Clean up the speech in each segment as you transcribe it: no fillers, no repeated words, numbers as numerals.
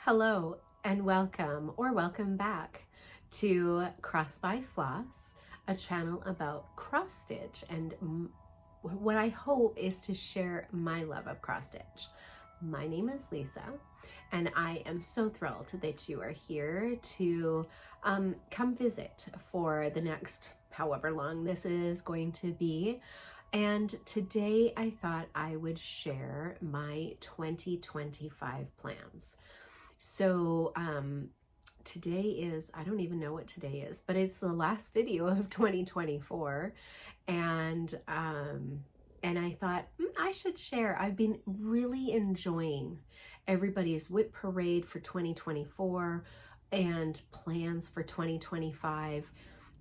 Hello and welcome or welcome back to Cross by Floss, a channel about cross stitch and what I hope is to share my love of cross stitch. My name is Lisa and I am so thrilled that you are here to come visit for the next however long this is going to be. And today I thought I would share my 2025 plans. So today is, I don't even know what today is, but it's the last video of 2024. And I thought I should share. I've been really enjoying everybody's WIP parade for 2024 and plans for 2025.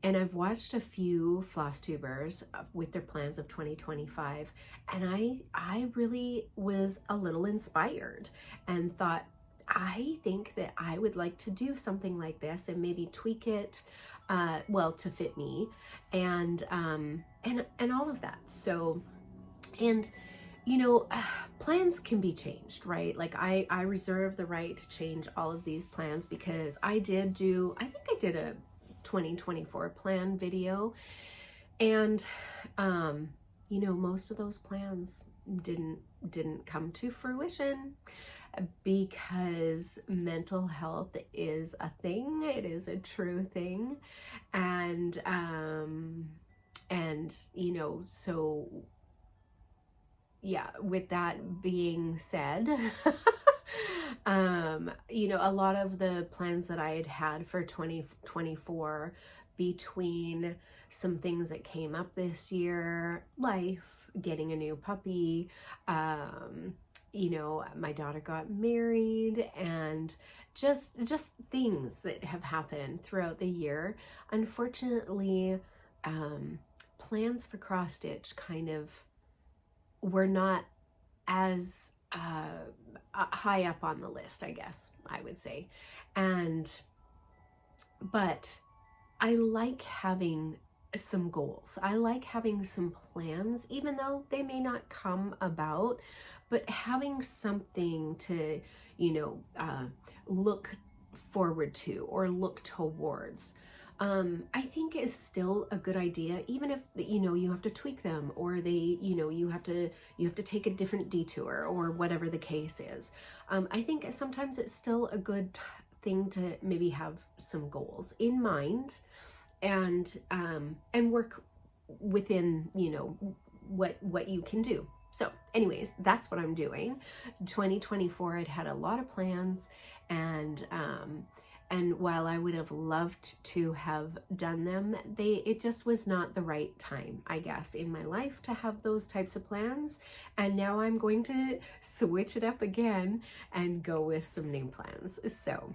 And I've watched a few floss tubers with their plans of 2025. And I really was a little inspired and thought, I think that I would like to do something like this and maybe tweak it, well, to fit me and all of that. So, and you know, plans can be changed, right? Like I reserve the right to change all of these plans because I think I did a 2024 plan video, and you know, most of those plans didn't come to fruition because mental health is a thing. It is a true thing. And you know, so yeah, with that being said, you know, a lot of the plans that I had for 2024, between some things that came up this year, life, getting a new puppy, you know, my daughter got married, and just things that have happened throughout the year. Unfortunately, plans for cross stitch kind of were not as high up on the list, I guess I would say. But I like having some goals. I like having some plans, even though they may not come about, but having something to, you know, look forward to or look towards, I think is still a good idea, even if, you know, you have to tweak them, or they, you know, you have to take a different detour or whatever the case is. I think sometimes it's still a good thing to maybe have some goals in mind and work within, you know, what you can do. So anyways, that's what I'm doing. 2024, I'd had a lot of plans, and while I would have loved to have done them, it just was not the right time, I guess, in my life to have those types of plans. And now I'm going to switch it up again and go with some new plans. So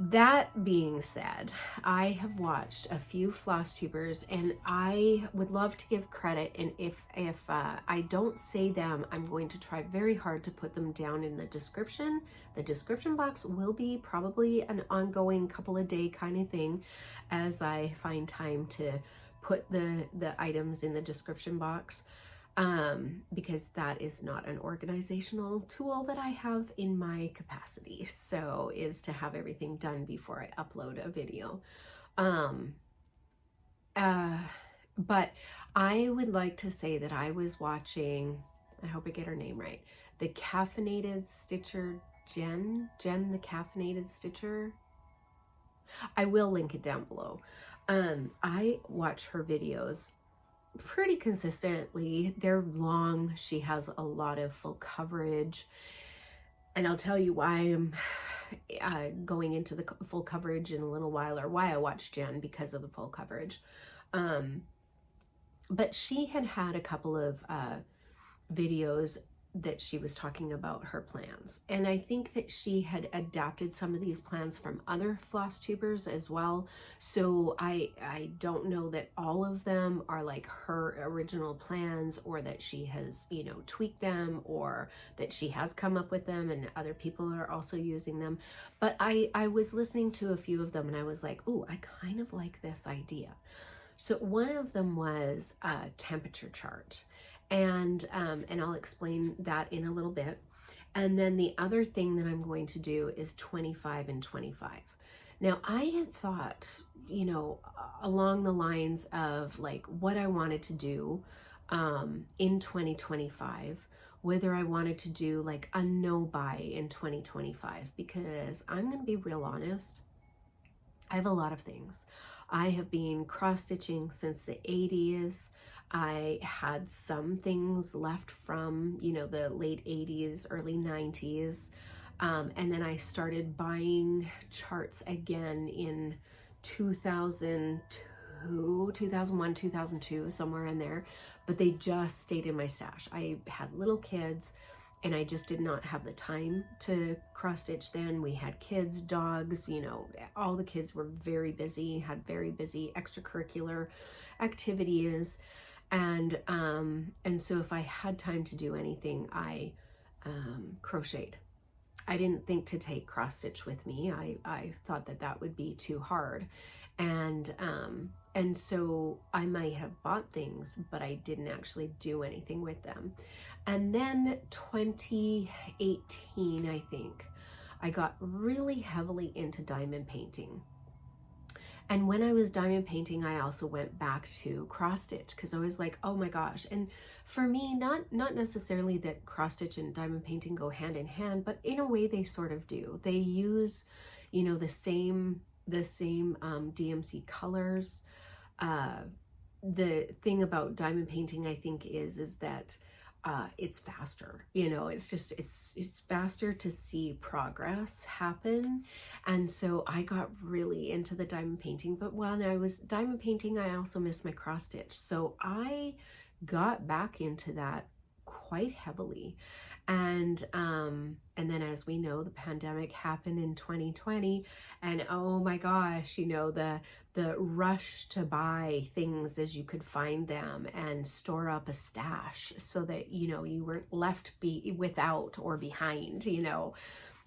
that being said, I have watched a few floss tubers, and I would love to give credit, and if I don't say them, I'm going to try very hard to put them down in the description. The description box will be probably an ongoing couple of day kind of thing as I find time to put the items in the description box. Because that is not an organizational tool that I have in my capacity. So is to have everything done before I upload a video. But I would like to say that I was watching, I hope I get her name right, the Caffeinated Stitcher, Jen the Caffeinated Stitcher. I will link it down below. I watch her videos pretty consistently. They're long. She has a lot of full coverage, and I'll tell you why I'm going into the full coverage in a little while, or why I watched Jen, because of the full coverage. But she had a couple of videos that she was talking about her plans, and I think that she had adapted some of these plans from other floss tubers as well. So I don't know that all of them are like her original plans, or that she has, you know, tweaked them, or that she has come up with them and other people are also using them. But I was listening to a few of them and I was like, ooh, I kind of like this idea. So one of them was a temperature chart. And I'll explain that in a little bit. And then the other thing that I'm going to do is 25 and 25. Now I had thought, you know, along the lines of like what I wanted to do in 2025, whether I wanted to do like a no buy in 2025, because I'm going to be real honest. I have a lot of things. I have been cross stitching since the 80s. I had some things left from, you know, the late 80s, early 90s. And then I started buying charts again in 2002, 2001, 2002, somewhere in there. But they just stayed in my stash. I had little kids and I just did not have the time to cross stitch then. We had kids, dogs, you know, all the kids were very busy, had very busy extracurricular activities. And so if I had time to do anything, I crocheted. I didn't think to take cross stitch with me. I thought that that would be too hard. And so I might have bought things, but I didn't actually do anything with them. And then 2018, I think, I got really heavily into diamond painting. And when I was diamond painting, I also went back to cross stitch because I was like, oh my gosh. And for me, not necessarily that cross stitch and diamond painting go hand in hand, but in a way they sort of do. They use, you know, the same DMC colors. The thing about diamond painting, I think, is that it's faster, you know, it's faster to see progress happen. And so I got really into the diamond painting, but when I was diamond painting, I also missed my cross stitch. So I got back into that quite heavily. And then as we know, the pandemic happened in 2020, and oh my gosh, you know, the rush to buy things as you could find them and store up a stash so that, you know, you weren't left without or behind, you know.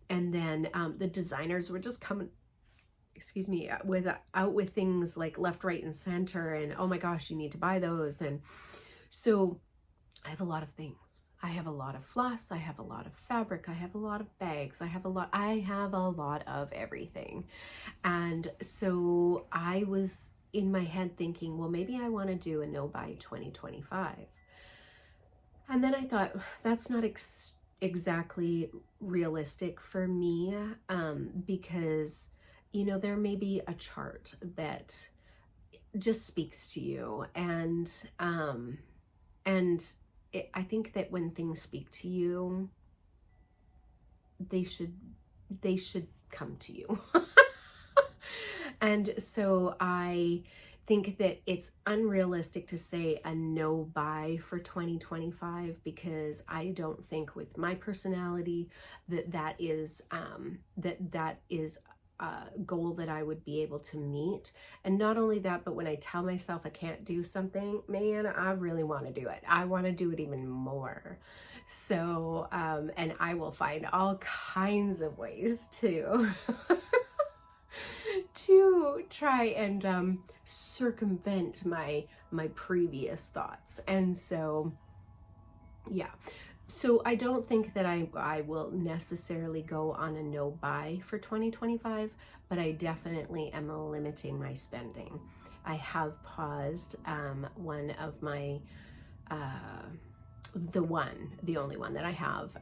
And then the designers were just coming, excuse me, out with things like left, right, and center, and oh my gosh, you need to buy those. And so I have a lot of things. I have a lot of floss, I have a lot of fabric, I have a lot of bags, I have a lot of everything. And so I was in my head thinking, well, maybe I want to do a no buy 2025. And then I thought, that's not exactly realistic for me, because, you know, there may be a chart that just speaks to you, and I think that when things speak to you, they should come to you. And so I think that it's unrealistic to say a no buy for 2025, because I don't think with my personality that is a goal that I would be able to meet. And not only that, but when I tell myself I can't do something, man, I really want to do it. I want to do it even more. So, and I will find all kinds of ways to try and circumvent my previous thoughts. And so, yeah. So I don't think that I will necessarily go on a no buy for 2025, but I definitely am limiting my spending. I have paused one of my, the only one that I have,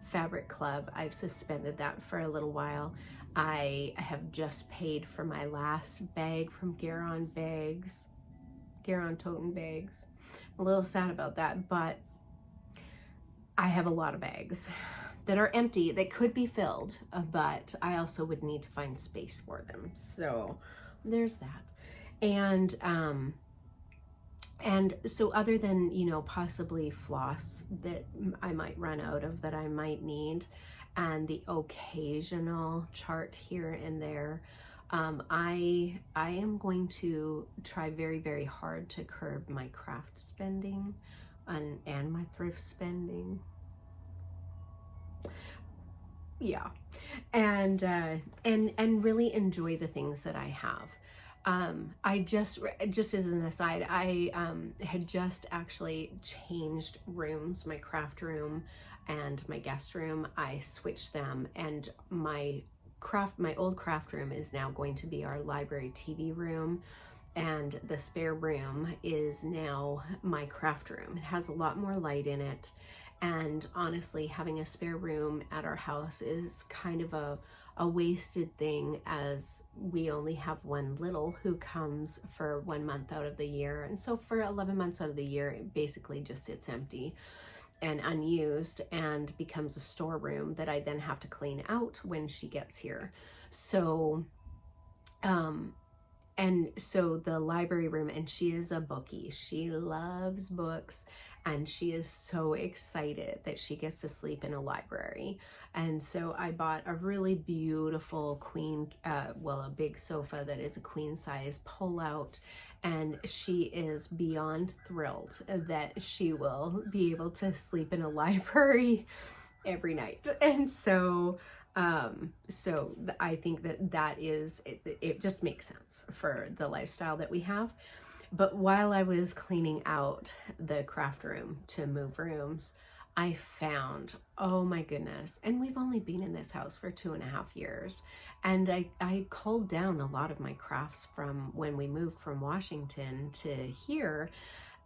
Fabric Club. I've suspended that for a little while. I have just paid for my last bag from Garon Totten bags. I'm a little sad about that, but I have a lot of bags that are empty that could be filled, but I also would need to find space for them. So there's that. And so other than, you know, possibly floss that I might run out of, that I might need, and the occasional chart here and there, I am going to try very, very hard to curb my craft spending and my thrift spending. Yeah. And really enjoy the things that I have. I just as an aside, I had just actually changed rooms, my craft room, and my guest room, I switched them, and my old craft room is now going to be our library TV room, and the spare room is now my craft room. It has a lot more light in it, and honestly, having a spare room at our house is kind of a wasted thing, as we only have one little who comes for 1 month out of the year, and so for 11 months out of the year it basically just sits empty and unused and becomes a storeroom that I then have to clean out when she gets here. So and so the library room, and she is a bookie, she loves books, and she is so excited that she gets to sleep in a library. And so I bought a really beautiful queen, a big sofa that is a queen size pull out, and she is beyond thrilled that she will be able to sleep in a library every night. And so I think that is, it just makes sense for the lifestyle that we have. But while I was cleaning out the craft room to move rooms, I found, oh my goodness, and we've only been in this house for 2.5 years, and I culled down a lot of my crafts from when we moved from Washington to here.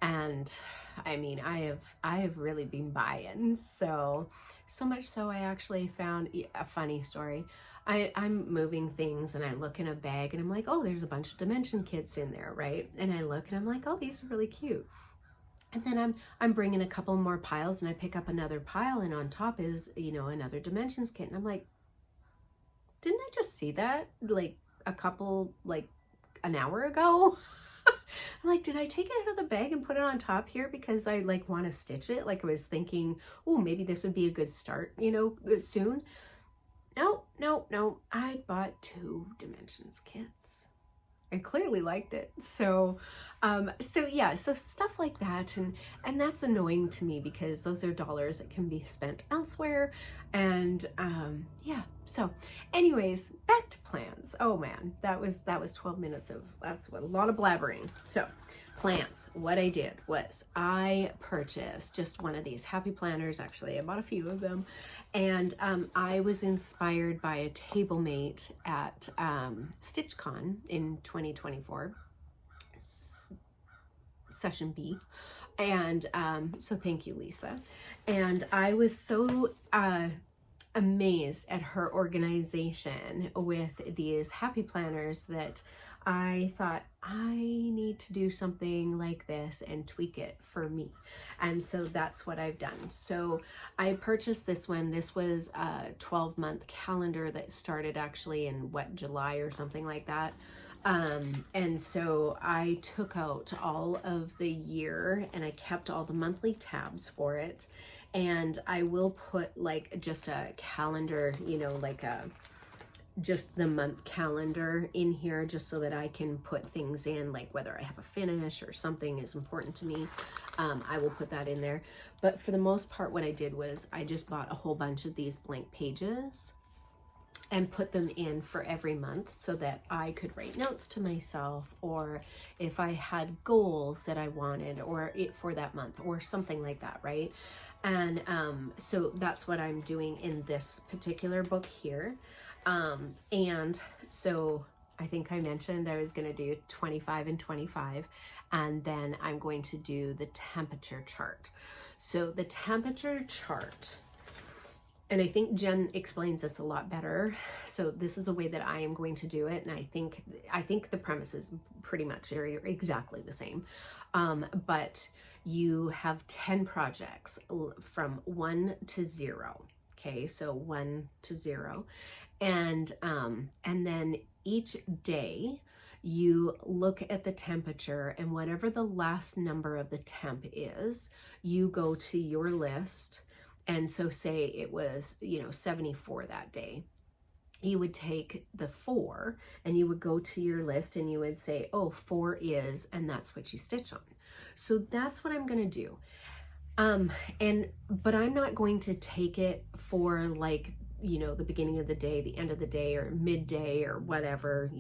And I mean, I have really been buying, so much so I actually found a funny story. I'm moving things, and I look in a bag, and I'm like, oh, there's a bunch of dimension kits in there, right? And I look, and I'm like, oh, these are really cute. And then I'm bringing a couple more piles, and I pick up another pile, and on top is, you know, another dimensions kit, and I'm like, didn't I just see that like an hour ago? I'm like, did I take it out of the bag and put it on top here because I like want to stitch it? Like I was thinking, oh, maybe this would be a good start, you know, soon. No, I bought 2 dimensions kits. I clearly liked it. So yeah, so stuff like that, and that's annoying to me because those are dollars that can be spent elsewhere. And yeah, so anyways, back to plans. Oh man, that was 12 minutes of, that's a lot of blabbering. So plans, what I did was I purchased just one of these happy planners. Actually, I bought a few of them, and I was inspired by a table mate at StitchCon in 2024, session B. And so thank you, Lisa. And I was so amazed at her organization with these happy planners that I thought, I need to do something like this and tweak it for me. And so that's what I've done. So I purchased this one. This was a 12-month calendar that started actually in July or something like that. And so I took out all of the year, and I kept all the monthly tabs for it. And I will put like just a calendar, you know, like just the month calendar in here, just so that I can put things in, like whether I have a finish or something is important to me. I will put that in there. But for the most part, what I did was I just bought a whole bunch of these blank pages and put them in for every month so that I could write notes to myself, or if I had goals that I wanted or it for that month or something like that, right? And so that's what I'm doing in this particular book here. And so I think I mentioned I was going to do 25 and 25, and then I'm going to do the temperature chart. So the temperature chart, and I think Jen explains this a lot better. So this is a way that I am going to do it. And I think the premise is pretty much exactly the same. But you have 10 projects from 1 to 0. Okay. So 1 to 0. And then each day you look at the temperature, and whatever the last number of the temp is, you go to your list. And so say it was, 74 that day, you would take the 4 and you would go to your list and you would say, oh, 4 is, and that's what you stitch on. So that's what I'm going to do. But I'm not going to take it for like, the beginning of the day, the end of the day, or midday, or whatever,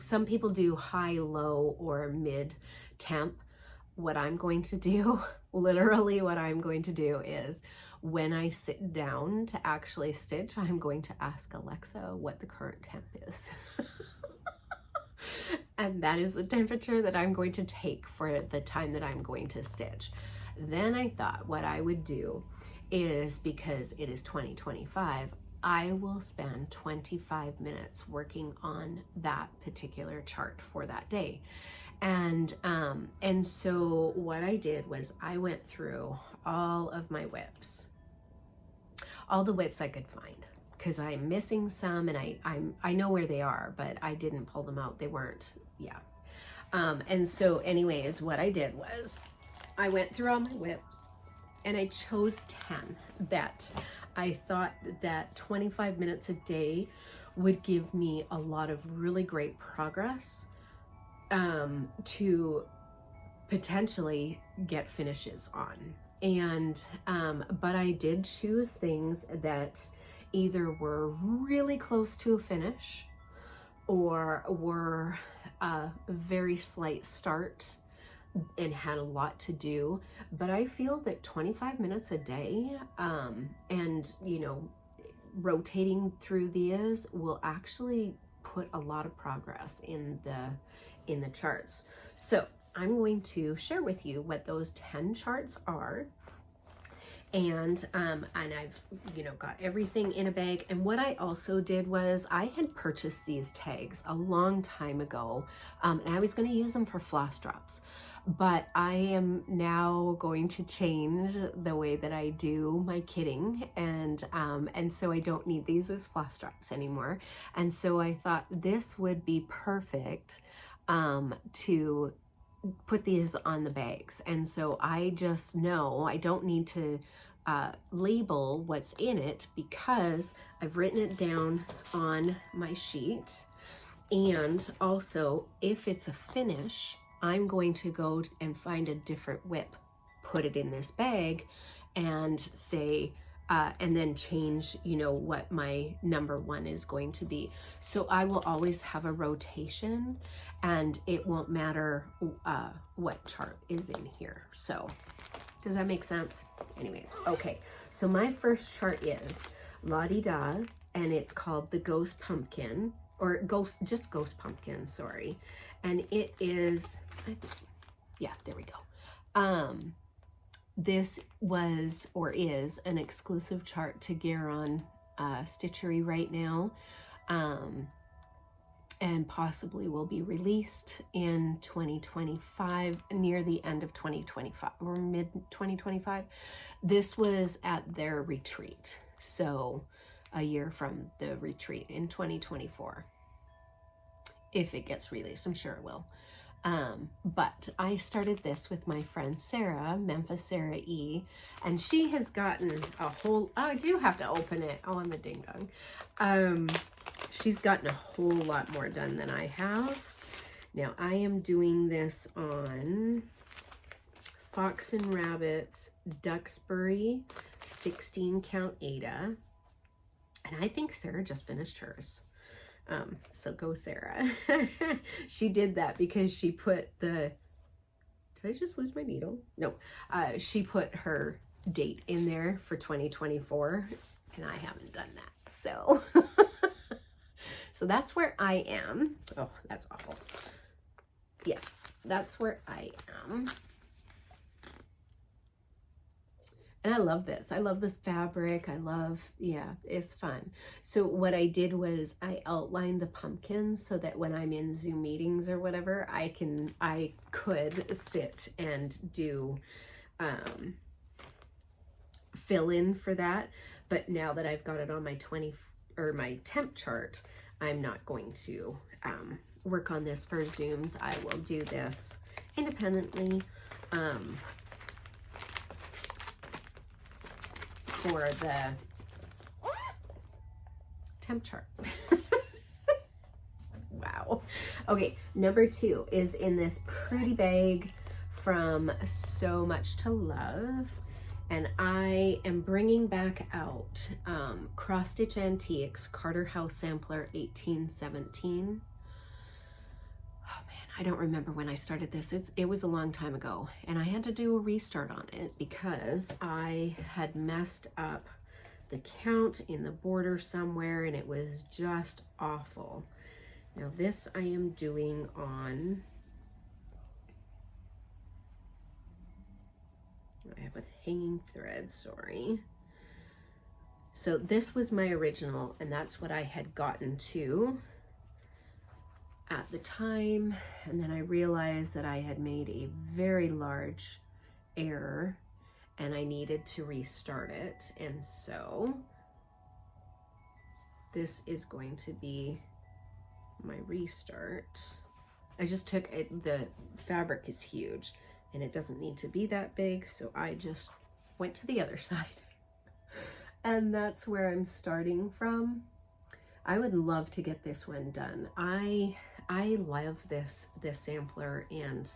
some people do high, low, or mid temp. What I'm going to do literally what I'm going to do is when I sit down to actually stitch, I'm going to ask Alexa what the current temp is. And that is the temperature that I'm going to take for the time that I'm going to stitch. Then I thought what I would do is, because it is 2025, I will spend 25 minutes working on that particular chart for that day. And so what I did was I went through all of my whips, all the whips I could find, because I'm missing some, and I know where they are, but I didn't pull them out. They weren't, yeah. And so anyways, what I did was I went through all my whips and I chose 10 that I thought that 25 minutes a day would give me a lot of really great progress to potentially get finishes on. And but I did choose things that either were really close to a finish or were a very slight start and had a lot to do. But I feel that 25 minutes a day and, you know, rotating through these will actually put a lot of progress in the charts. So I'm going to share with you what those 10 charts are. And I've, you know, got everything in a bag. And what I also did was I had purchased these tags a long time ago, and I was going to use them for floss drops, but I am now going to change the way that I do my kitting, and so I don't need these as floss drops anymore. And so I thought this would be perfect to put these on the bags. And so I just know I don't need to label what's in it, because I've written it down on my sheet. And also, if it's a finish, I'm going to go and find a different whip, put it in this bag, and say and then change, you know, what my number one is going to be. So I will always have a rotation, and it won't matter what chart is in here. So does that make sense? Anyways, okay. So my first chart is La-Di-Da, and it's called the Ghost Pumpkin, or just Ghost Pumpkin, sorry. And it is, yeah, there we go. This was, or is, an exclusive chart to Garon Stitchery right now, and possibly will be released in 2025, near the end of 2025 or mid 2025. This was at their retreat, so a year from the retreat in 2024. If it gets released, I'm sure it will. But I started this with my friend Sarah, Memphis Sarah E, and she has gotten a whole, oh, I do have to open it. Oh, I'm a ding dong. She's gotten a whole lot more done than I have. Now I am doing this on Fox and Rabbits Duxbury 16 count Ada. And I think Sarah just finished hers. So go Sarah. She did that because she put the, did I just lose my needle? No, she put her date in there for 2024, and I haven't done that. So, so that's where I am. Oh, that's awful. Yes, that's where I am. And I love this. I love this fabric. I love, yeah, it's fun. So what I did was I outlined the pumpkins so that when I'm in Zoom meetings or whatever, I could sit and do fill in for that. But now that I've got it on my my temp chart, I'm not going to work on this for Zooms. I will do this independently. For the temp chart. Wow. Okay, number 2 is in this pretty bag from So Much to Love, and I am bringing back out Crosstitch Antiques Carter House Sampler 1817. oh man, I don't remember when I started this. It was a long time ago, and I had to do a restart on it because I had messed up the count in the border somewhere, and it was just awful. Now this I am doing on, I have a hanging thread, sorry. So this was my original, and that's what I had gotten to at the time, and then I realized that I had made a very large error and I needed to restart it, and so this is going to be my restart. I just took it, the fabric is huge and it doesn't need to be that big, so I just went to the other side and that's where I'm starting from. I would love to get this one done. I love this sampler, and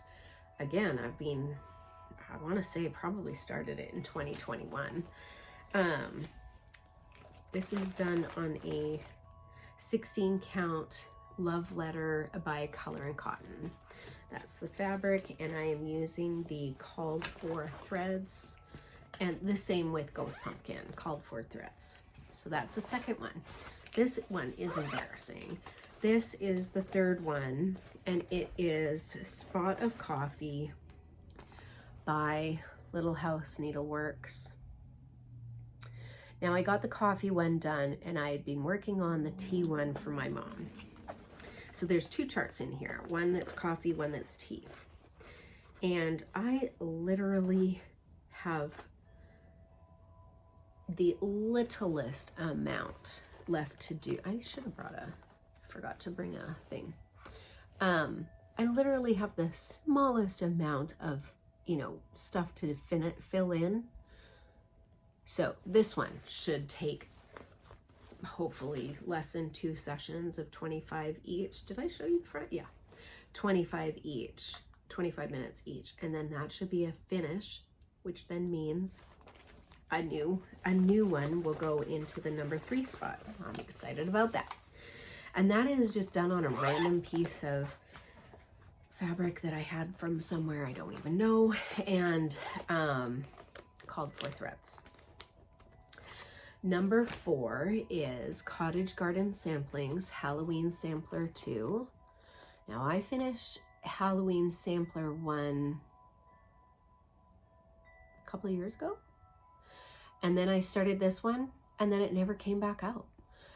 again, I want to say probably started it in 2021. This is done on a 16 count love letter by Color and Cotton. That's the fabric, and I am using the called for threads, and the same with Ghost Pumpkin, called for threads. So that's the second one. This one is embarrassing. This is the third one, and it is Spot of Coffee by Little House Needleworks. Now I got the coffee one done, and I had been working on the tea one for my mom. So there's two charts in here, one that's coffee, one that's tea. And I literally have the littlest amount left to do. I should have forgot to bring a thing. I literally have the smallest amount of, stuff to fill in. So this one should take hopefully less than 2 sessions of 25 each. Did I show you the front? Yeah, 25 each, 25 minutes each. And then that should be a finish, which then means a new one will go into the number 3 spot. I'm excited about that. And that is just done on a random piece of fabric that I had from somewhere I don't even know, and called for threads. Number 4 is Cottage Garden Samplings Halloween Sampler 2. Now I finished Halloween Sampler 1 a couple of years ago, and then I started this one, and then it never came back out.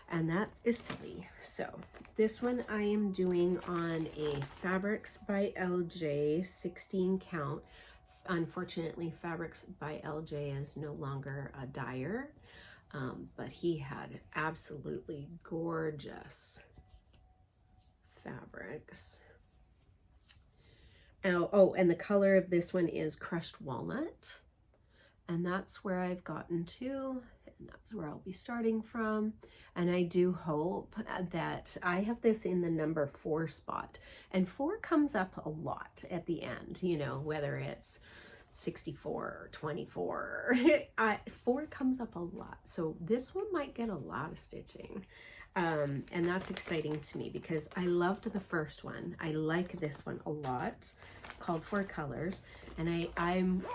And that is silly. So this one I am doing on a Fabrics by LJ 16 count. Unfortunately, Fabrics by LJ is no longer a dyer, but he had absolutely gorgeous fabrics. Oh, and the color of this one is Crushed Walnut. And that's where I've gotten to, and that's where I'll be starting from. And I do hope that I have this in the number 4 spot. And 4 comes up a lot at the end, whether it's 64 or 24. 4 comes up a lot. So this one might get a lot of stitching. And that's exciting to me because I loved the first one. I like this one a lot, Called for Colors. And I'm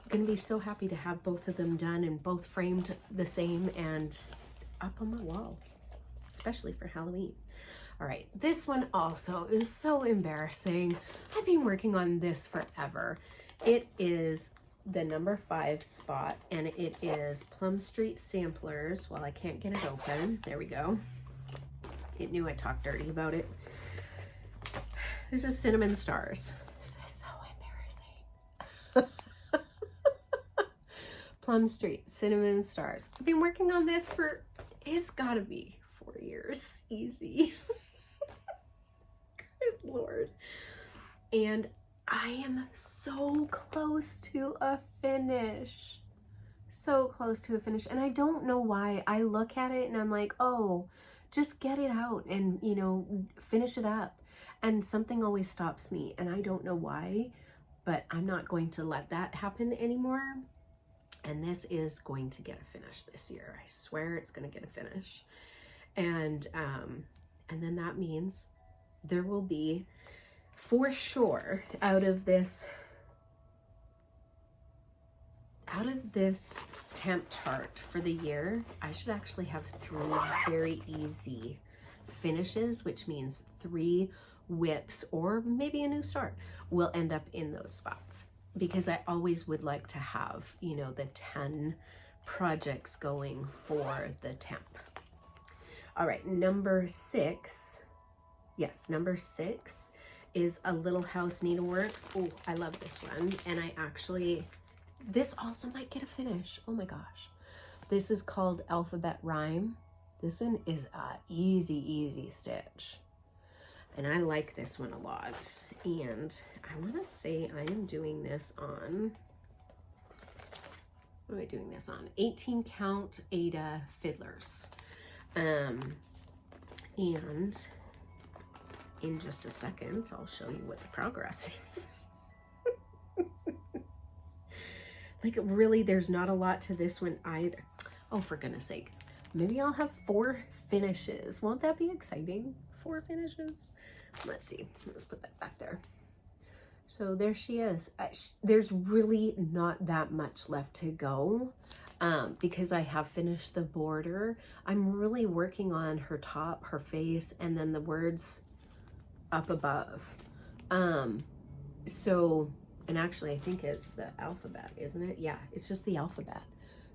gonna be so happy to have both of them done and both framed the same and up on my wall, especially for Halloween. All right, this one also is so embarrassing. I've been working on this forever. It is the number 5 spot, and it is Plum Street Samplers. Well, I can't get it open. There we go. It knew I talked dirty about it. This is Cinnamon Stars. This is so embarrassing. Plum Street, Cinnamon Stars. I've been working on this for, it's gotta be 4 years, easy. Good Lord. And I am so close to a finish. So close to a finish. And I don't know why. I look at it and I'm like, oh, just get it out and, finish it up. And something always stops me, and I don't know why, but I'm not going to let that happen anymore. And this is going to get a finish this year. I swear it's going to get a finish. And then that means there will be for sure, out of this temp chart for the year, I should actually have 3 very easy finishes, which means 3 whips or maybe a new start will end up in those spots, because I always would like to have, you know, the 10 projects going for the temp. All right, number 6. Yes, number 6 is a Little House Needleworks. Oh, I love this one. And I actually, this also might get a finish. Oh my gosh. This is called Alphabet Rhyme. This one is a easy stitch. And I like this one a lot. And I want to say I am doing this on, what am I doing this on? 18 count Ada Fiddlers. And in just a second, I'll show you what the progress is. Like, really, there's not a lot to this one either. Oh, for goodness sake. Maybe I'll have 4 finishes. Won't that be exciting? 4 finishes? Let's see. Let's put that back there. So there she is. There's really not that much left to go. Because I have finished the border. I'm really working on her top, her face, and then the words up above. So, and actually I think it's the alphabet, isn't it? Yeah, it's just the alphabet.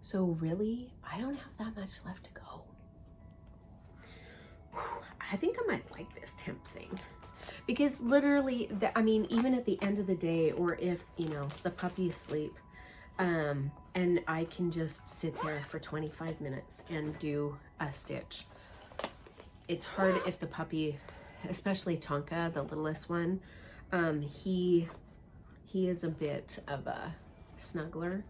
So really, I don't have that much left to go. I think I might like this temp thing. Because literally, I mean, even at the end of the day, or if, you know, the puppy is asleep, and I can just sit there for 25 minutes and do a stitch. It's hard if the puppy, especially Tonka, the littlest one, he is a bit of a snuggler,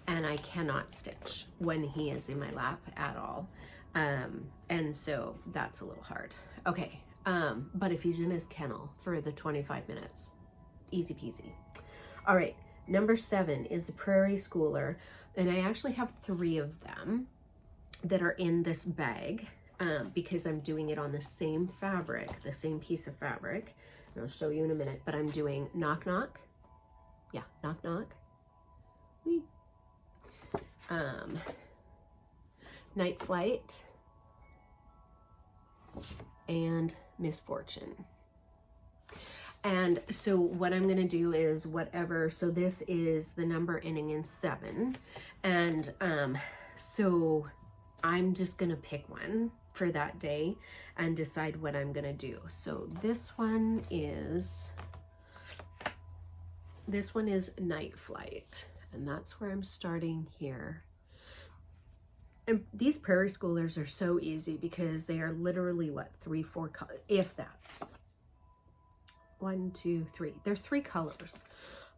and I cannot stitch when he is in my lap at all. And so that's a little hard. Okay, but if he's in his kennel for the 25 minutes, easy peasy. All right. Number 7 is the Prairie Schooler, and I actually have 3 of them that are in this bag because I'm doing it on the same fabric, the same piece of fabric. And I'll show you in a minute, but I'm doing Knock Knock. Yeah, Knock Knock. Whee. Night Flight and Misfortune. And so what I'm going to do is whatever, so this is the number ending in 7. And so I'm just going to pick one for that day and decide what I'm going to do. So this one is Night Flight. And that's where I'm starting here. And these Prairie Schoolers are so easy because they are literally, what, 3, 4 colors, if that. 1, 2, 3. They're 3 colors.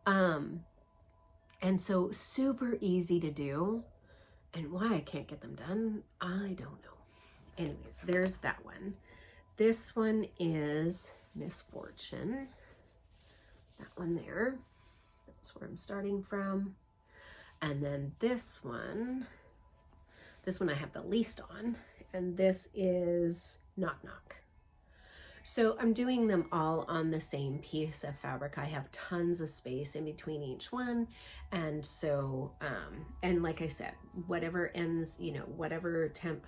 And so super easy to do. And why I can't get them done, I don't know. Anyways, there's that one. This one is Misfortune. That one there. That's where I'm starting from. And then this one I have the least on. And this is Knock Knock. So I'm doing them all on the same piece of fabric. I have tons of space in between each one. And so, and like I said, whatever ends, you know, whatever temp,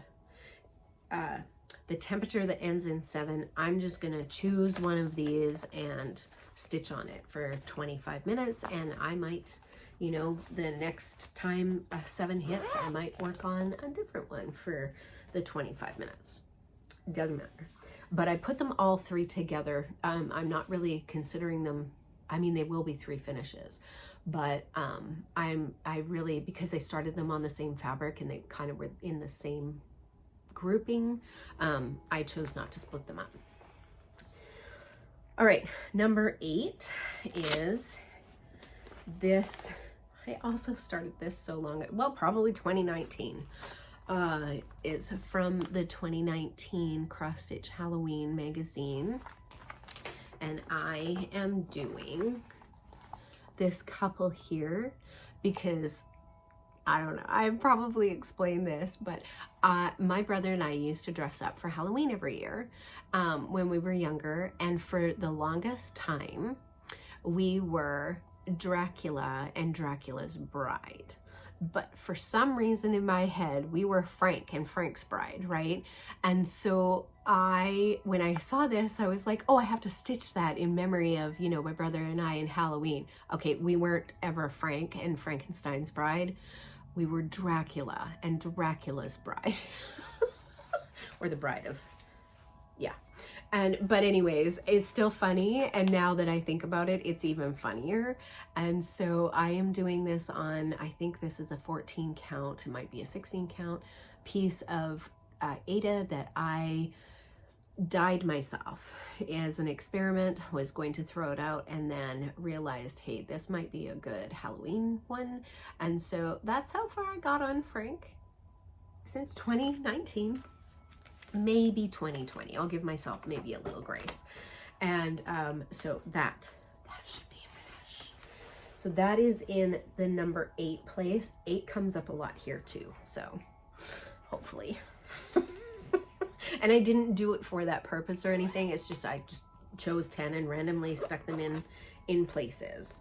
the temperature that ends in 7, I'm just gonna choose one of these and stitch on it for 25 minutes. And I might, you know, the next time 7 hits, I might work on a different one for the 25 minutes. Doesn't matter. But I put them all 3 together. I'm not really considering them. I mean, they will be 3 finishes, but I really, because I started them on the same fabric and they kind of were in the same grouping, I chose not to split them up. All right, number 8 is this. I also started this so long ago, well, probably 2019. Is from the 2019 Crosstitch Halloween magazine, and I am doing this couple here because I don't know. I probably explained this, but my brother and I used to dress up for Halloween every year when we were younger. And for the longest time, we were Dracula and Dracula's bride. But for some reason in my head, we were Frank and Frank's bride, right? And so when I saw this, I was like, oh, I have to stitch that in memory of, you know, my brother and I in Halloween. Okay, we weren't ever Frank and Frankenstein's bride. We were Dracula and Dracula's bride. Or the bride of, yeah. But anyways, it's still funny. And now that I think about it, it's even funnier. And so I am doing this on, I think this is a 14 count. It might be a 16 count piece of Aida that I dyed myself as an experiment, was going to throw it out, and then realized, hey, this might be a good Halloween one. And so that's how far I got on Frank since 2019. Maybe 2020. I'll give myself maybe a little grace. And so that should be a finish. So that is in the number 8 place. 8 comes up a lot here too. So hopefully. And I didn't do it for that purpose or anything. It's just I just chose 10 and randomly stuck them in places.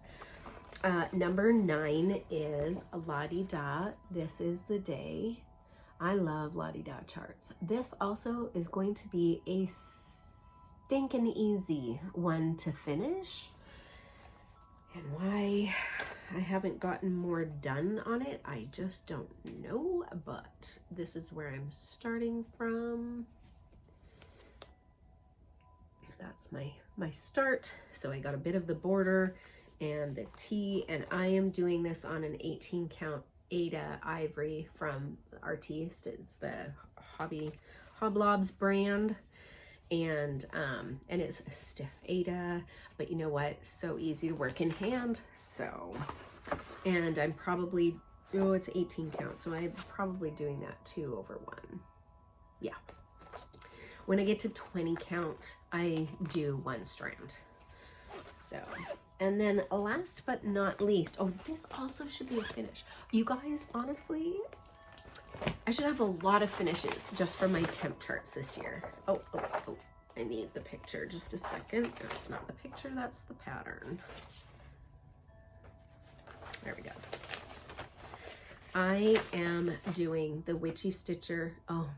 Number 9 is La-di-da. This is the day. I love La-di-da charts. This also is going to be a stinking easy one to finish. And why I haven't gotten more done on it, I just don't know, but this is where I'm starting from. That's my start. So I got a bit of the border and the T, and I am doing this on an 18 count Aida ivory from Artiste. It's the Hoblobs brand, and it's a stiff Aida, but you know what, so easy to work in hand. So, and I'm probably, oh, it's 18 count, so I'm probably doing that 2 over 1. Yeah, when I get to 20 count, I do 1 strand. So, and then last but not least, oh, this also should be a finish. You guys, honestly, I should have a lot of finishes just for my temp charts this year. Oh, I need the picture. Just a second. That's not the picture, that's the pattern. There we go. I am doing the Witchy Stitcher. Oh,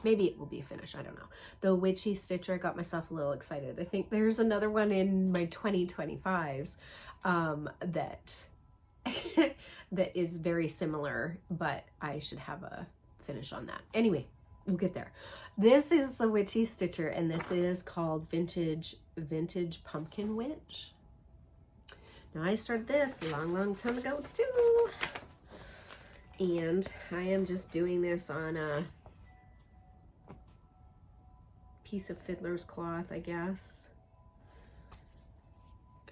maybe it will be a finish. I don't know. The Witchy Stitcher, I got myself a little excited. I think there's another one in my 2025s that that is very similar, but I should have a finish on that. Anyway, we'll get there. This is the Witchy Stitcher, and this is called Vintage Pumpkin Witch. Now, I started this a long time ago too, and I am just doing this on a piece of fiddler's cloth, I guess.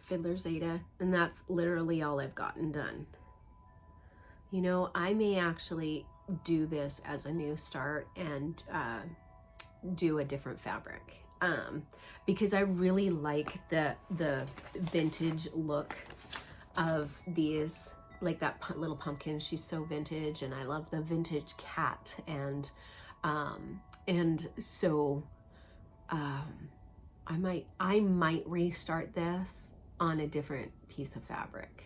Fiddler's Aida, and that's literally all I've gotten done. You know, I may actually do this as a new start and do a different fabric because I really like the vintage look of these, like that little pumpkin. She's so vintage, and I love the vintage cat, and so I might restart this on a different piece of fabric,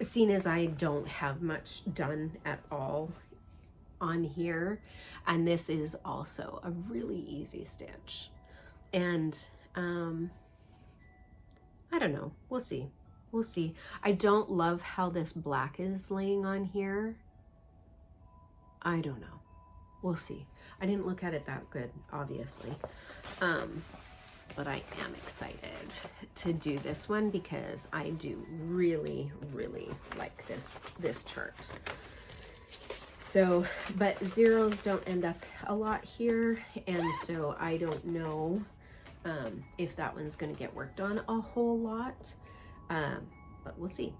seeing as I don't have much done at all on here, and this is also a really easy stitch. And I don't know, we'll see. I don't love how this black is laying on here. I don't know, we'll see. I didn't look at it that good, obviously. But I am excited to do this one because I do really like this chart. So, but zeros don't end up a lot here, and so I don't know if that one's going to get worked on a whole lot, but we'll see.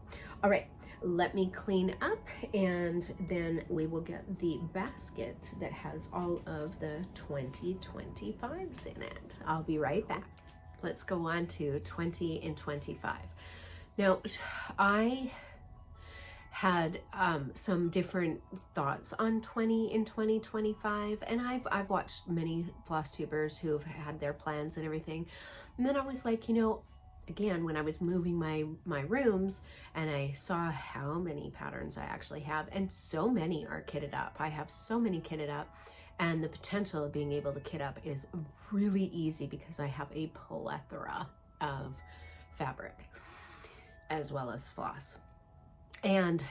All right, let me clean up, and then we will get the basket that has all of the 2025s in it. I'll be right back. Let's go on to 20 and 25. Now, I had some different thoughts on 20 in 2025, and I've watched many floss tubers who've had their plans and everything. And then I was like, you know, again, when I was moving my rooms and I saw how many patterns I actually have, and so many are kitted up. I have so many kitted up, and the potential of being able to kit up is really easy because I have a plethora of fabric as well as floss. And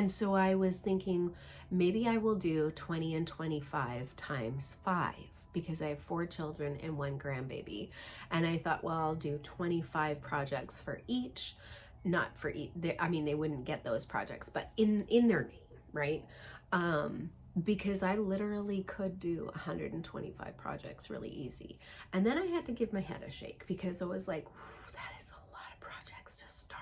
so I was thinking maybe I will do 20 and 25 times 5, because I have 4 children and 1 grandbaby. And I thought, well, I'll do 25 projects for each, not for each, I mean, they wouldn't get those projects, but in their name, right? Because I literally could do 125 projects really easy. And then I had to give my head a shake, because I was like, that is a lot of projects to start.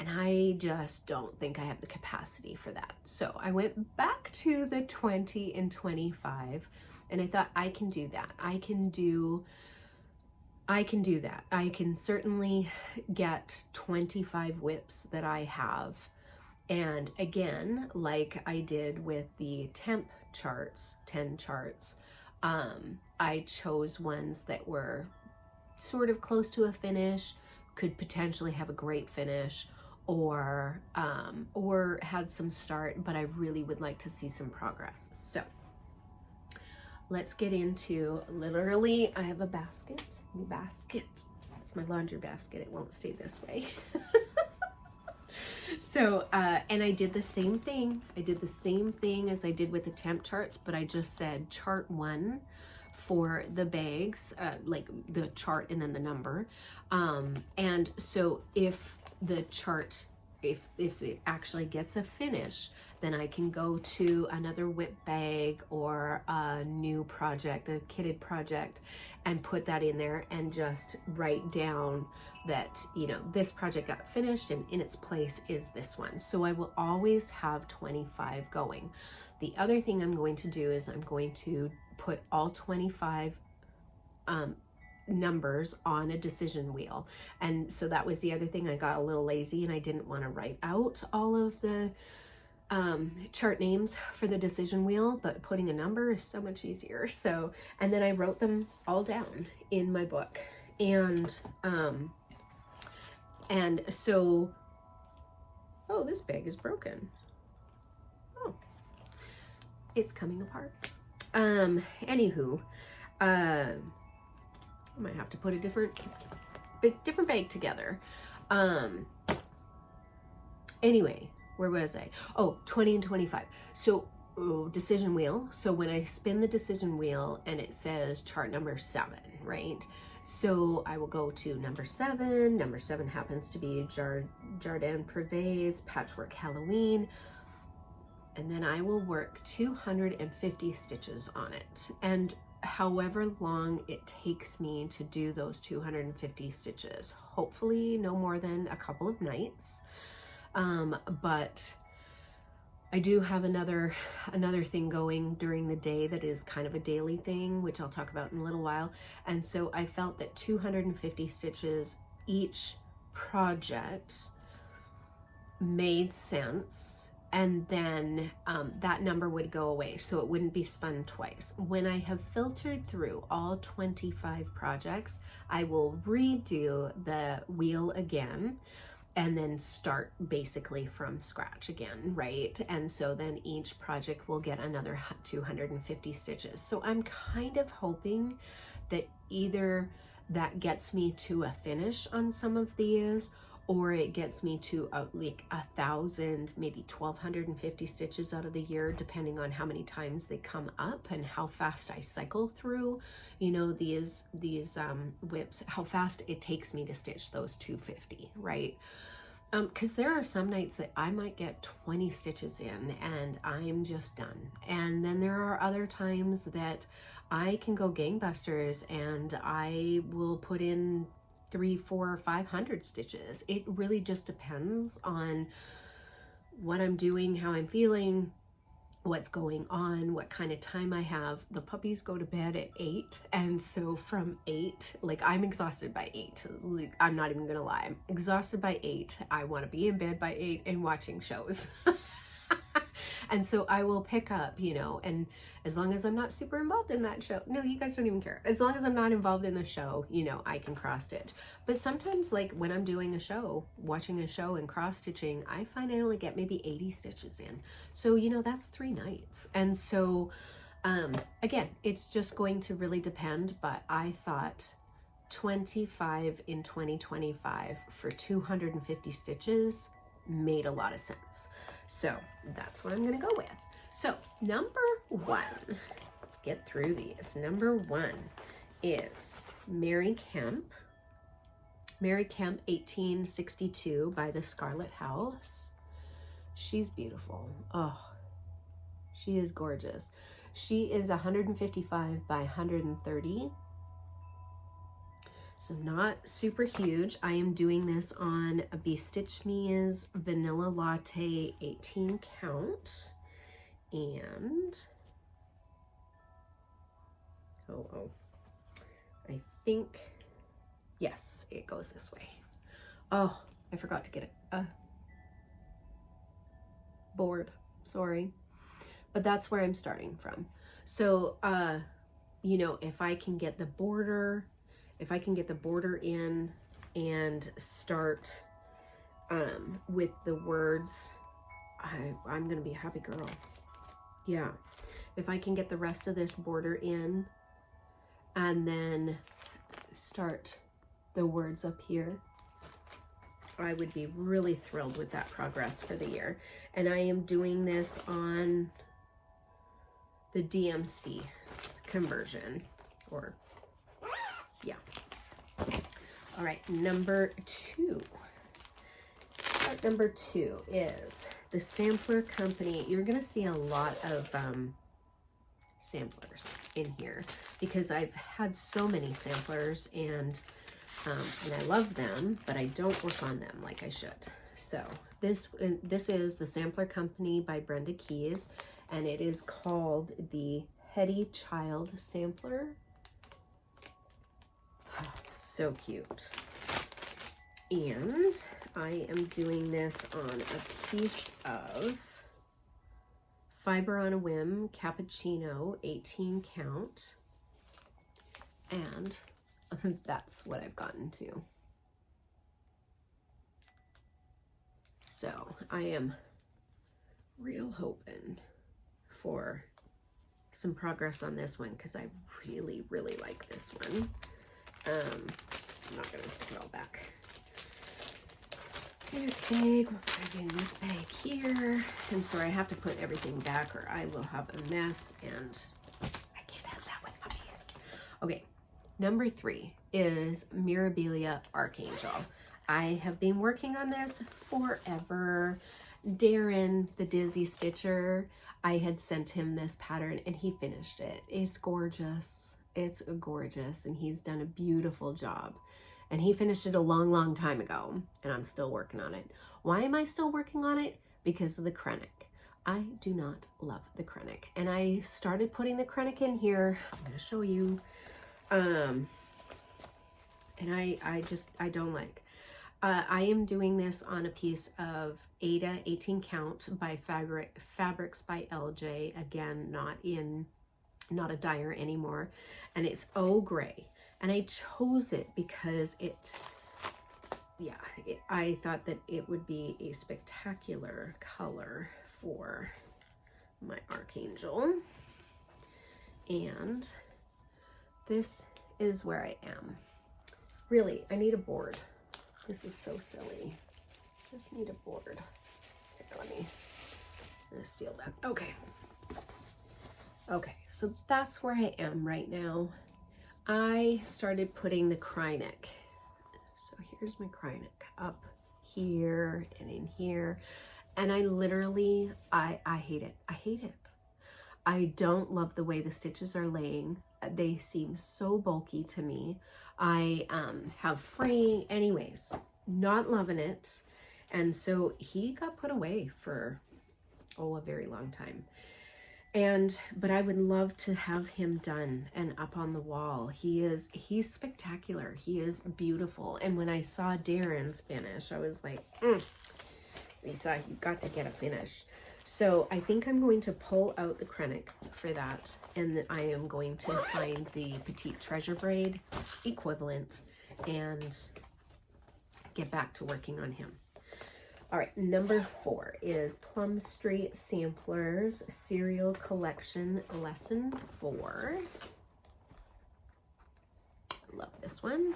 And I just don't think I have the capacity for that. So I went back to the 20 and 25, and I thought, I can do that. I can do that. I can certainly get 25 whips that I have. And again, like I did with the temp charts, 10 charts, I chose ones that were sort of close to a finish, could potentially have a great finish, or had some start, but I really would like to see some progress. So let's get into, literally, I have a basket. It's my laundry basket. It won't stay this way. So, and I did the same thing. I did the same thing as I did with the temp charts, but I just said chart 1 for the bags, like the chart and then the number. And so if the chart, if it actually gets a finish, then I can go to another whip bag or a new project, a kitted project, and put that in there and just write down that, you know, this project got finished and in its place is this one. So I will always have 25 going. The other thing I'm going to do is I'm going to put all 25 numbers on a decision wheel. And so that was the other thing. I got a little lazy and I didn't want to write out all of the chart names for the decision wheel, but putting a number is so much easier. So, and then I wrote them all down in my book. And so, oh, this bag is broken. Oh, it's coming apart. Anywho, I might have to put a different bag together. Anyway, where was I? Oh, 20 and 25. So decision wheel. So when I spin the decision wheel and it says chart number 7, right? So I will go to number 7. Number 7 happens to be Jardin Privé's Patchwork Halloween. And then I will work 250 stitches on it. And however long it takes me to do those 250 stitches, hopefully no more than a couple of nights. But I do have another thing going during the day that is kind of a daily thing, which I'll talk about in a little while. And so I felt that 250 stitches each project made sense. And then that number would go away, so it wouldn't be spun twice. When I have filtered through all 25 projects, I will redo the wheel again and then start basically from scratch again, right? And so then each project will get another 250 stitches. So I'm kind of hoping that either that gets me to a finish on some of these, or it gets me to like 1,000, maybe 1,250 stitches out of the year, depending on how many times they come up and how fast I cycle through, you know, these whips, how fast it takes me to stitch those 250, right? Because there are some nights that I might get 20 stitches in and I'm just done. And then there are other times that I can go gangbusters and I will put in 300, 400, 500 stitches. It really just depends on what I'm doing, how I'm feeling, what's going on, what kind of time I have. The puppies go to bed at 8, and so from 8, like, I'm exhausted by 8. Like, I'm not even gonna lie, I'm exhausted by 8. I want to be in bed by 8 and watching shows. And so I will pick up, you know, and as long as I'm not super involved in that show, no, you guys don't even care. As long as I'm not involved in the show, you know, I can cross stitch. But sometimes, like when I'm doing a show, watching a show and cross stitching, I find I only get maybe 80 stitches in. So, you know, that's 3 nights. And so, again, it's just going to really depend, but I thought 25 in 2025 for 250 stitches made a lot of sense. So that's what I'm gonna go with. So number 1, let's get through these. Number 1 is Mary Kemp. Mary Kemp 1862 by the Scarlett House. She's beautiful. Oh, she is gorgeous. She is 155 by 130. So not super huge. I am doing this on a BeStitchme's Vanilla Latte 18 count. And, I think, yes, it goes this way. Oh, I forgot to get a board, sorry. But that's where I'm starting from. So, you know, if I can get the border in and start with the words, I'm gonna be a happy girl. Yeah, if I can get the rest of this border in and then start the words up here, I would be really thrilled with that progress for the year. And I am doing this on the DMC conversion, or yeah. All right, number 2. Part number 2 is the Sampler Company. You're gonna see a lot of samplers in here because I've had so many samplers, and I love them, but I don't work on them like I should. So this is the Sampler Company by Brenda Keys, and it is called the Hetty Child Sampler. So cute. And I am doing this on a piece of Fiber on a Whim Cappuccino 18 count. And that's what I've gotten to. So I am real hoping for some progress on this one because I really, really like this one. I'm not gonna stick it all back. And it's big. We'll put it in this bag here. And so I have to put everything back or I will have a mess, and I can't have that with puppies. Okay, number 3 is Mirabilia Archangel. I have been working on this forever. Darren, the Dizzy Stitcher, I had sent him this pattern and he finished it. It's gorgeous. It's gorgeous, and he's done a beautiful job. And he finished it a long, long time ago, and I'm still working on it. Why am I still working on it? Because of the Krennic. I do not love the Krennic. And I started putting the Krennic in here. I'm going to show you. And I don't like. I am doing this on a piece of Ada 18 count by Fabrics by LJ. Again, not a dyer anymore. And it's Eau Gray. And I chose it because I thought that it would be a spectacular color for my Archangel. And this is where I am. Really, I need a board. This is so silly. Just need a board. Here, I'm gonna steal that. Okay. Okay, so that's where I am right now. I started putting the Krennic. So here's my Krennic up here and in here. And I literally, I hate it. I hate it. I don't love the way the stitches are laying. They seem so bulky to me. I have fraying, anyways, not loving it. And so he got put away for, a very long time. But I would love to have him done and up on the wall. He's spectacular. He is beautiful. And when I saw Darren's finish, I was like, Lisa, you got to get a finish. So I think I'm going to pull out the Krennic for that. And I am going to find the Petite Treasure Braid equivalent and get back to working on him. All right, number 4 is Plum Street Samplers Serial Collection Lesson 4. Love this one.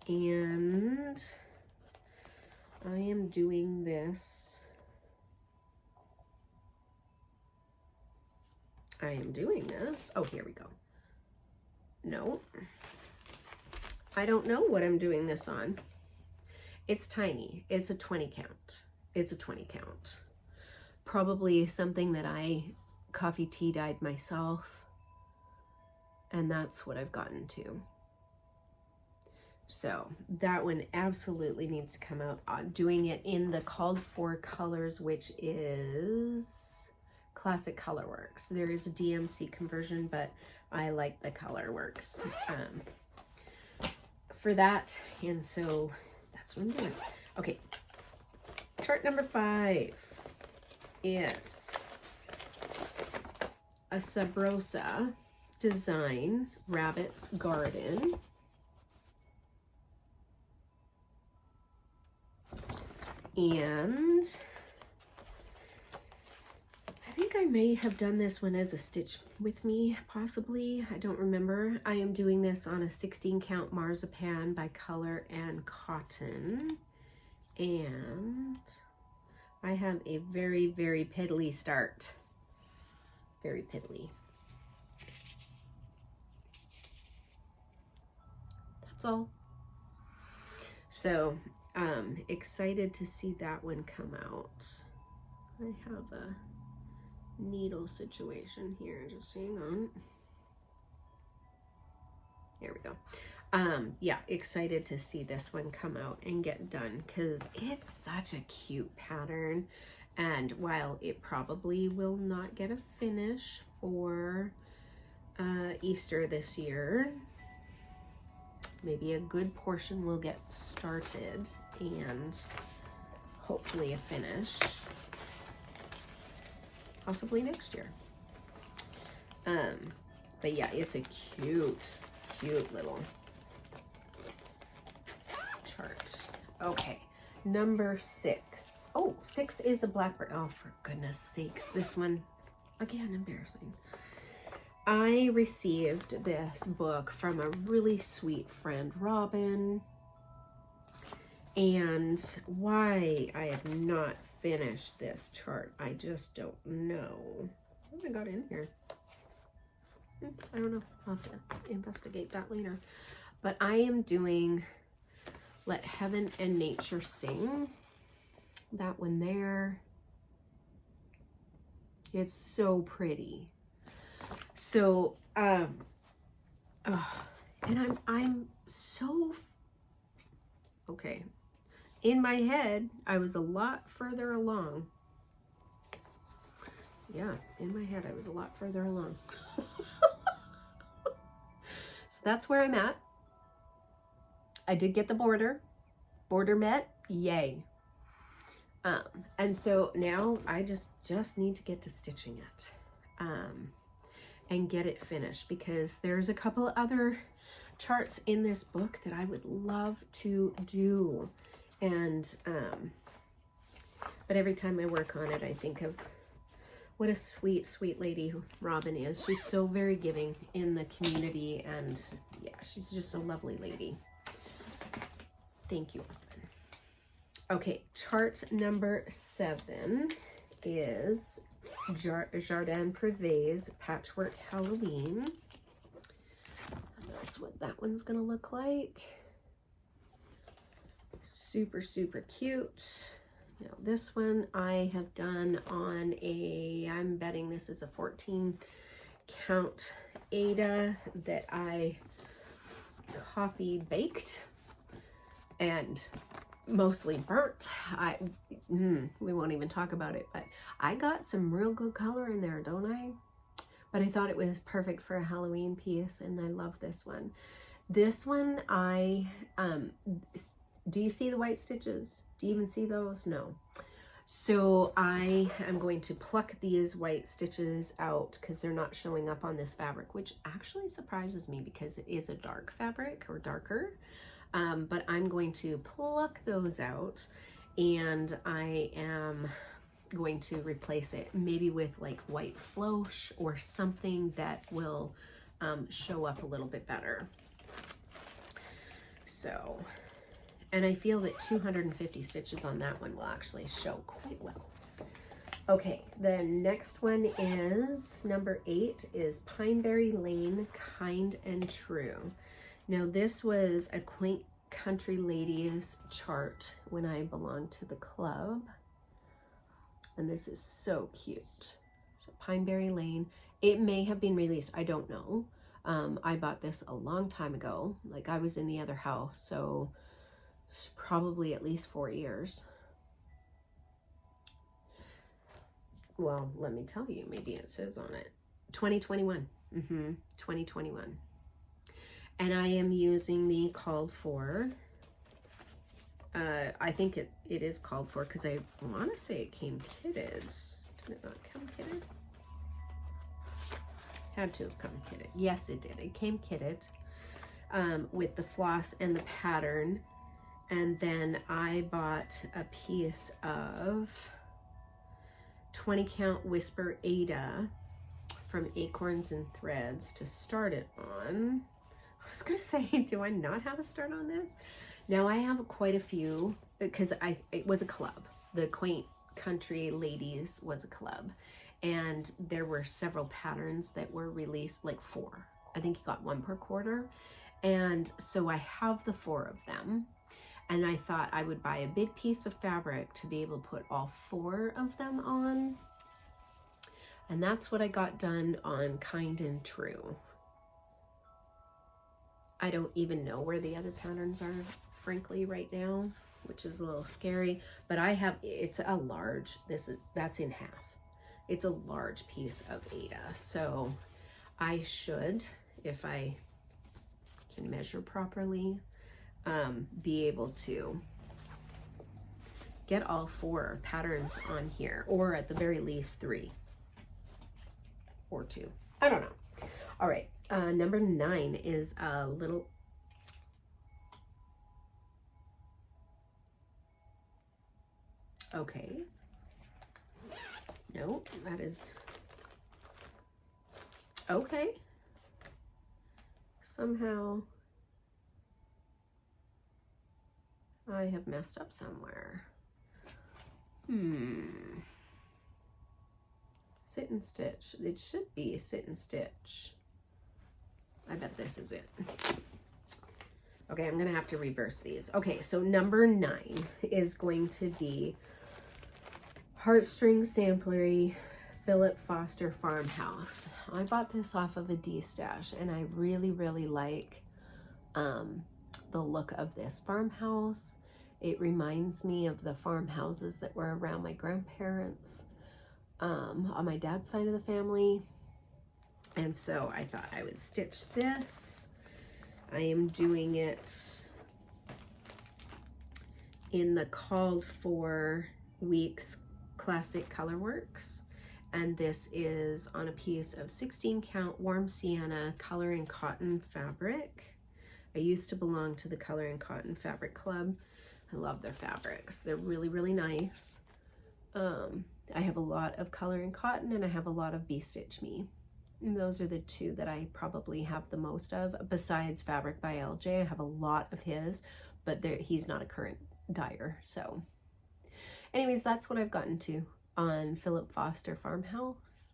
And I am doing this. Oh, here we go. No, I don't know what I'm doing this on. It's tiny. It's a 20 count. It's a 20 count. Probably something that I coffee tea dyed myself. And that's what I've gotten to. So that one absolutely needs to come out. Doing it in the called for colors, which is Classic Colorworks. There is a DMC conversion, but I like the Colorworks for that. And so that's what I'm doing. Okay, chart number 5 is a Sabrosa Design Rabbit's Garden. And I think I may have done this one as a stitch with me, possibly. I don't remember. I am doing this on a 16 count marzipan by Color and Cotton. And I have a very, very piddly start. Very piddly. That's all. So, excited to see that one come out. I have a needle situation here, just hang on. There we go. Yeah, excited to see this one come out and get done because it's such a cute pattern. And while it probably will not get a finish for Easter this year, maybe a good portion will get started and hopefully a finish possibly next year. But yeah, it's a cute little chart. Okay, number 6. Oh, 6 is a blackbird. Oh, for goodness sakes, this one again, embarrassing. I received this book from a really sweet friend, Robin, and why I have not finished this chart, I just don't know. What have I got in here? I don't know. I'll have to investigate that later. But I am doing Let Heaven and Nature Sing. That one there. It's so pretty. So, and I'm so, okay. In my head, I was a lot further along. Yeah, in my head, I was a lot further along. So that's where I'm at. I did get the border. Border met. Yay. And so now I just need to get to stitching it. And get it finished because there's a couple other charts in this book that I would love to do. And, but every time I work on it, I think of what a sweet, sweet lady Robin is. She's so very giving in the community, and yeah, she's just a lovely lady. Thank you, Robin. Okay, chart number 7 is Jardin Privé's Patchwork Halloween. That's what that one's gonna look like. Super, super cute. Now this one I have done on a, I'm betting this is a 14 count Ada that I coffee baked, and mostly burnt. We won't even talk about it, but I got some real good color in there, don't I? But I thought it was perfect for a Halloween piece, and I love this one. This one, do you see the white stitches? Do you even see those? No. So I am going to pluck these white stitches out because they're not showing up on this fabric, which actually surprises me because it is a dark fabric or darker. But I'm going to pluck those out, and I am going to replace it maybe with like white floss or something that will show up a little bit better. So, and I feel that 250 stitches on that one will actually show quite well. Okay, the next one is number 8 is Pineberry Lane, Kind and True. Now this was a Quaint Country Ladies chart when I belonged to the club. And this is so cute. So Pineberry Lane, it may have been released, I don't know. I bought this a long time ago, like I was in the other house, so probably at least 4 years. Well, let me tell you, maybe it says on it 2021. 2021. And I am using the called for. I think it is called for because I want to say it came kitted. Did it not come kitted? Had to have come kitted. Yes, it did. It came kitted with the floss and the pattern. And then I bought a piece of 20 count Whisper Ada from Acorns and Threads to start it on. I was gonna say, do I not have a start on this? Now I have quite a few because it was a club. The Quaint Country Ladies was a club, and there were several patterns that were released, like 4. I think you got 1 per quarter, and so I have the 4 of them. And I thought I would buy a big piece of fabric to be able to put all 4 of them on. And that's what I got done on Kind and True. I don't even know where the other patterns are, frankly, right now, which is a little scary. But I have, it's a large, that's in half. It's a large piece of Ada. So I should, if I can measure properly, be able to get all 4 patterns on here, or at the very least 3 or 2. I don't know. All right, number 9 is a little, okay, no, that is, okay, somehow I have messed up somewhere. Sit and stitch. It should be sit and stitch. I bet this is it. Okay, I'm gonna have to reverse these. Okay, so number 9 is going to be Heartstring Samplery Philip Foster Farmhouse. I bought this off of a D-stash, and I really, really like the look of this farmhouse. It reminds me of the farmhouses that were around my grandparents on my dad's side of the family. And so I thought I would stitch this. I am doing it in the called for weeks classic colorworks, and this is on a piece of 16 count warm sienna color and cotton fabric. I used to belong to the Color and Cotton Fabric Club. I love their fabrics. They're really, really nice. I have a lot of Color and Cotton, and I have a lot of BeStitchme. And those are the 2 that I probably have the most of. Besides Fabric by LJ, I have a lot of his, but he's not a current dyer. So anyways, that's what I've gotten to on Philip Foster Farmhouse.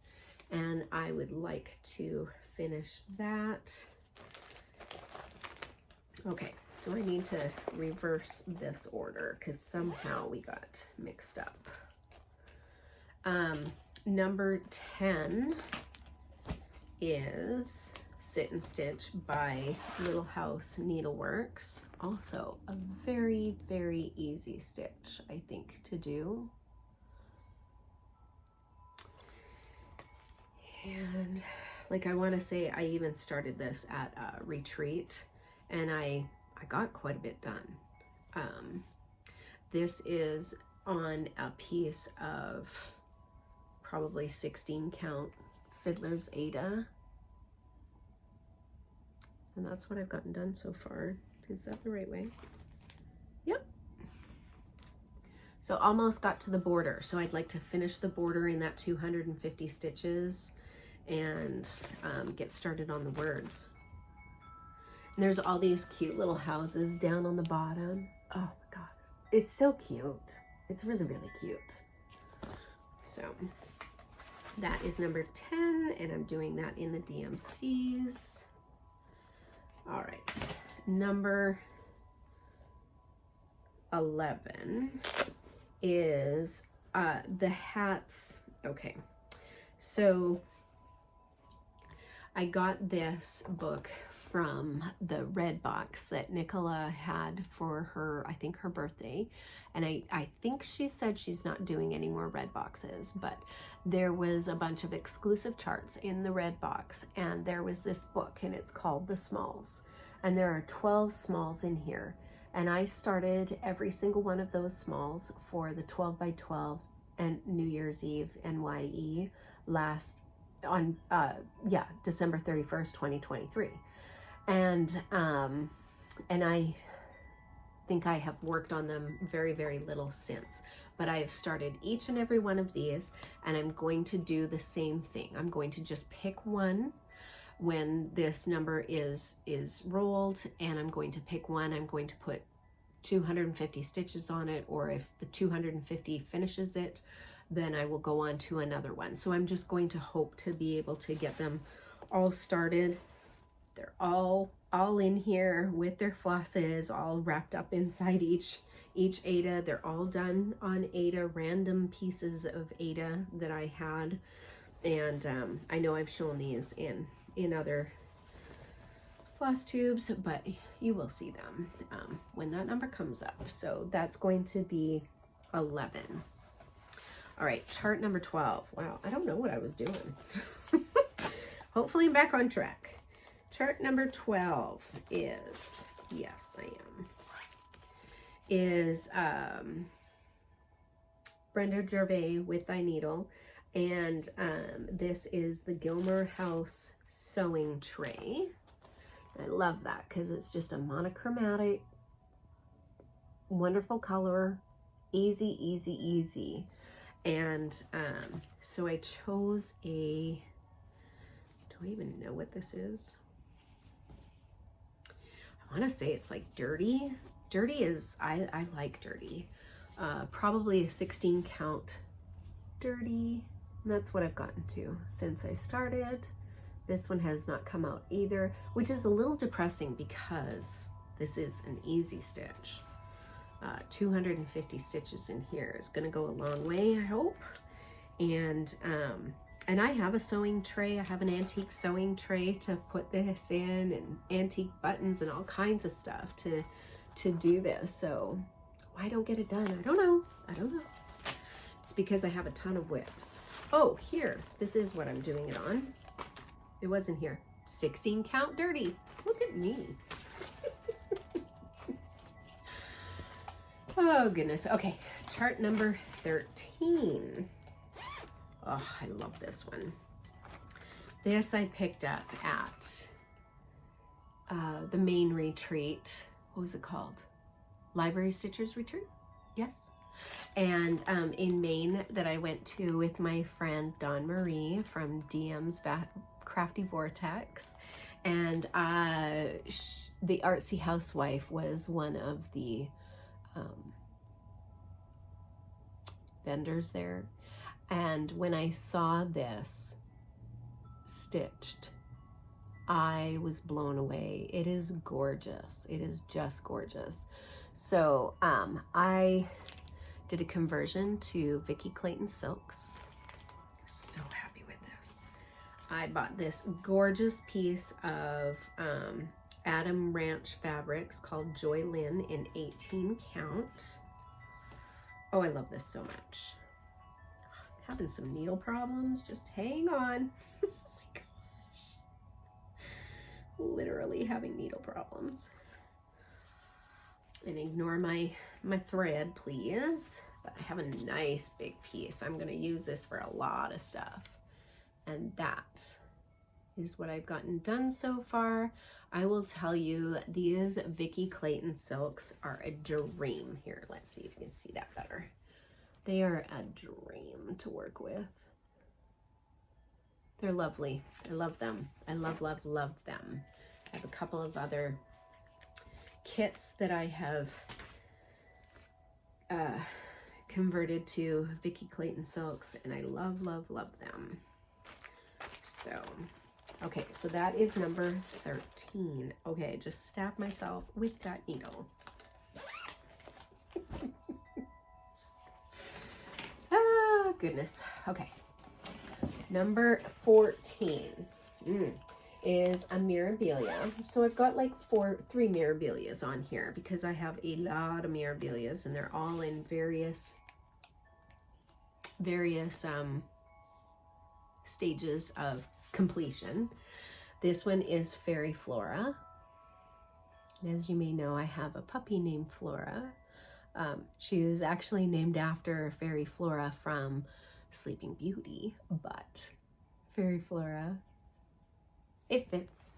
And I would like to finish that. Okay, so I need to reverse this order because somehow we got mixed up. Number 10 is Sit and Stitch by Little House Needleworks. Also a very, very easy stitch, I think, to do. And like, I want to say I even started this at a retreat, and I got quite a bit done. This is on a piece of probably 16 count Fiddler's Ada. And that's what I've gotten done so far. Is that the right way? Yep. So almost got to the border. So I'd like to finish the border in that 250 stitches and get started on the words. And there's all these cute little houses down on the bottom. Oh my God, it's so cute. It's really, really cute. So that is number 10, and I'm doing that in the DMCs. All right, number 11 is the hats. Okay, so I got this book from the red box that Nicola had for her, I think her birthday. And I think she said she's not doing any more red boxes, but there was a bunch of exclusive charts in the red box, and there was this book, and it's called The Smalls. And there are 12 smalls in here. And I started every single one of those smalls for the 12 by 12 and New Year's Eve NYE last on December 31st, 2023. And I think I have worked on them very, very little since, but I have started each and every one of these, and I'm going to do the same thing. I'm going to just pick one when this number is rolled, and I'm going to pick one. I'm going to put 250 stitches on it, or if the 250 finishes it, then I will go on to another one. So I'm just going to hope to be able to get them all started. They're all in here with their flosses, all wrapped up inside each Ada. They're all done on Ada, random pieces of Ada that I had. And I know I've shown these in other floss tubes, but you will see them when that number comes up. So that's going to be 11. All right, chart number 12. Wow, I don't know what I was doing. Hopefully I'm back on track. Chart number 12 is, yes, I am, is Brenda Gervais with Thy Needle. And this is the Gilmer House sewing tray. I love that because it's just a monochromatic, wonderful color, easy, easy, easy. And so I chose a, do I even know what this is? I want to say it's like dirty. Dirty is, I like dirty. Probably a 16 count dirty. And that's what I've gotten to since I started. This one has not come out either, which is a little depressing because this is an easy stitch. 250 stitches in here is going to go a long way, I hope. And I have a sewing tray. I have an antique sewing tray to put this in, and antique buttons and all kinds of stuff to do this. So why I don't get it done, I don't know. I don't know. It's because I have a ton of whips. Oh, here, this is what I'm doing it on. It wasn't here. 16 count dirty. Look at me. Oh goodness. Okay, chart number 13. Oh, I love this one. This I picked up at the main retreat. What was it called? Library Stitchers Retreat? Yes. And in Maine that I went to with my friend Dawn Marie from DM's Crafty Vortex. And the Artsy Housewife was one of the vendors there. And when I saw this stitched, I was blown away. It is gorgeous. It is just gorgeous. So I did a conversion to Vicki Clayton silks. So happy with this. I bought this gorgeous piece of Adam Ranch fabrics called Joy Lynn in 18 count. Oh, I love this so much. Having some needle problems, just hang on. Oh my gosh. Literally having needle problems. And ignore my thread, please. But I have a nice big piece. I'm gonna use this for a lot of stuff. And that is what I've gotten done so far. I will tell you, these Vicky Clayton silks are a dream. Here, let's see if you can see that better. They are a dream to work with. They're lovely. I love them. I love, love, love them. I have a couple of other kits that I have converted to Vicky Clayton silks, and I love, love, love them. So, okay, so that is number 13. Okay, just stab myself with that needle. Oh, goodness. Okay. Number 14 is a Mirabilia. So I've got like three Mirabilias on here because I have a lot of Mirabilias, and they're all in various stages of completion. This one is Fairy Flora. As you may know, I have a puppy named Flora. She is actually named after Fairy Flora from Sleeping Beauty, but Fairy Flora, it fits.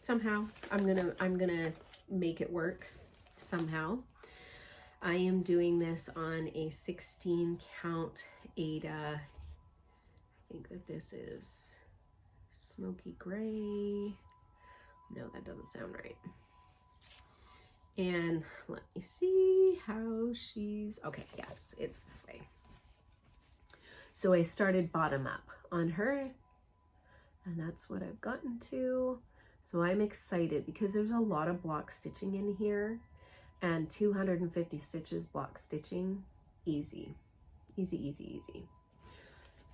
Somehow, I'm gonna make it work somehow. I am doing this on a 16 count Ada. I think that this is smoky gray. No, that doesn't sound right. And let me see how she's, okay, yes, it's this way. So I started bottom up on her, and that's what I've gotten to. So I'm excited because there's a lot of block stitching in here, and 250 stitches block stitching, easy, easy, easy, easy.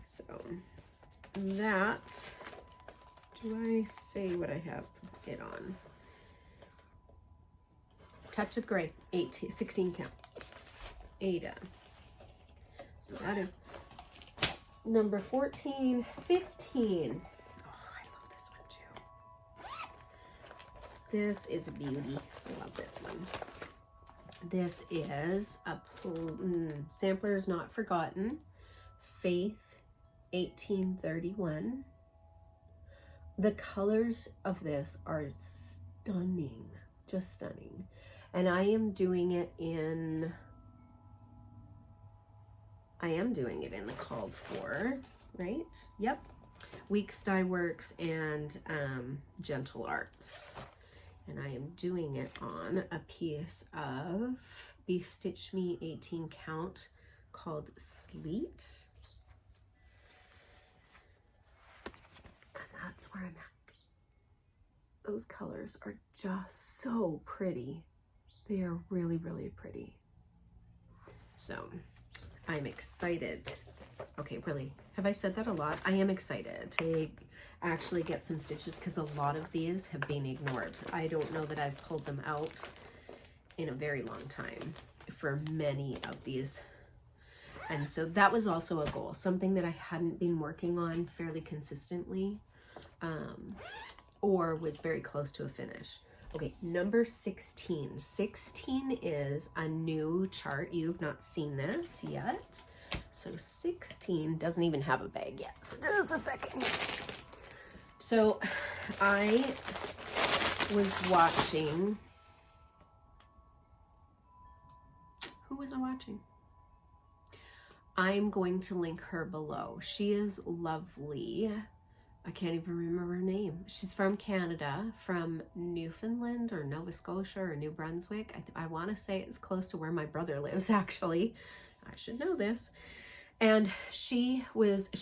So that, do I say what I have it on? Touch of Gray, 16 count, Ada. So that is number 14, 15. Oh, I love this one too. This is a beauty. I love this one. This is a Sampler's Not Forgotten, Faith, 1831. The colors of this are stunning, just stunning. And I am doing it in the called for, right? Yep. Weeks Dye Works and Gentle Arts. And I am doing it on a piece of BeStitchme 18 count called Sleet. And that's where I'm at. Those colors are just so pretty. They are really, really pretty. So I'm excited. Okay, really, have I said that a lot? I am excited to actually get some stitches because a lot of these have been ignored. I don't know that I've pulled them out in a very long time for many of these. And so that was also a goal, something that I hadn't been working on fairly consistently, or was very close to a finish. Okay, number 16. 16 is a new chart. You've not seen this yet. So 16 doesn't even have a bag yet. So just a second. So I was watching. Who was I watching? I'm going to link her below. She is lovely. I can't even remember her name. She's from Canada, from Newfoundland or Nova Scotia or New Brunswick. I want to say it's close to where my brother lives, actually. I should know this. And she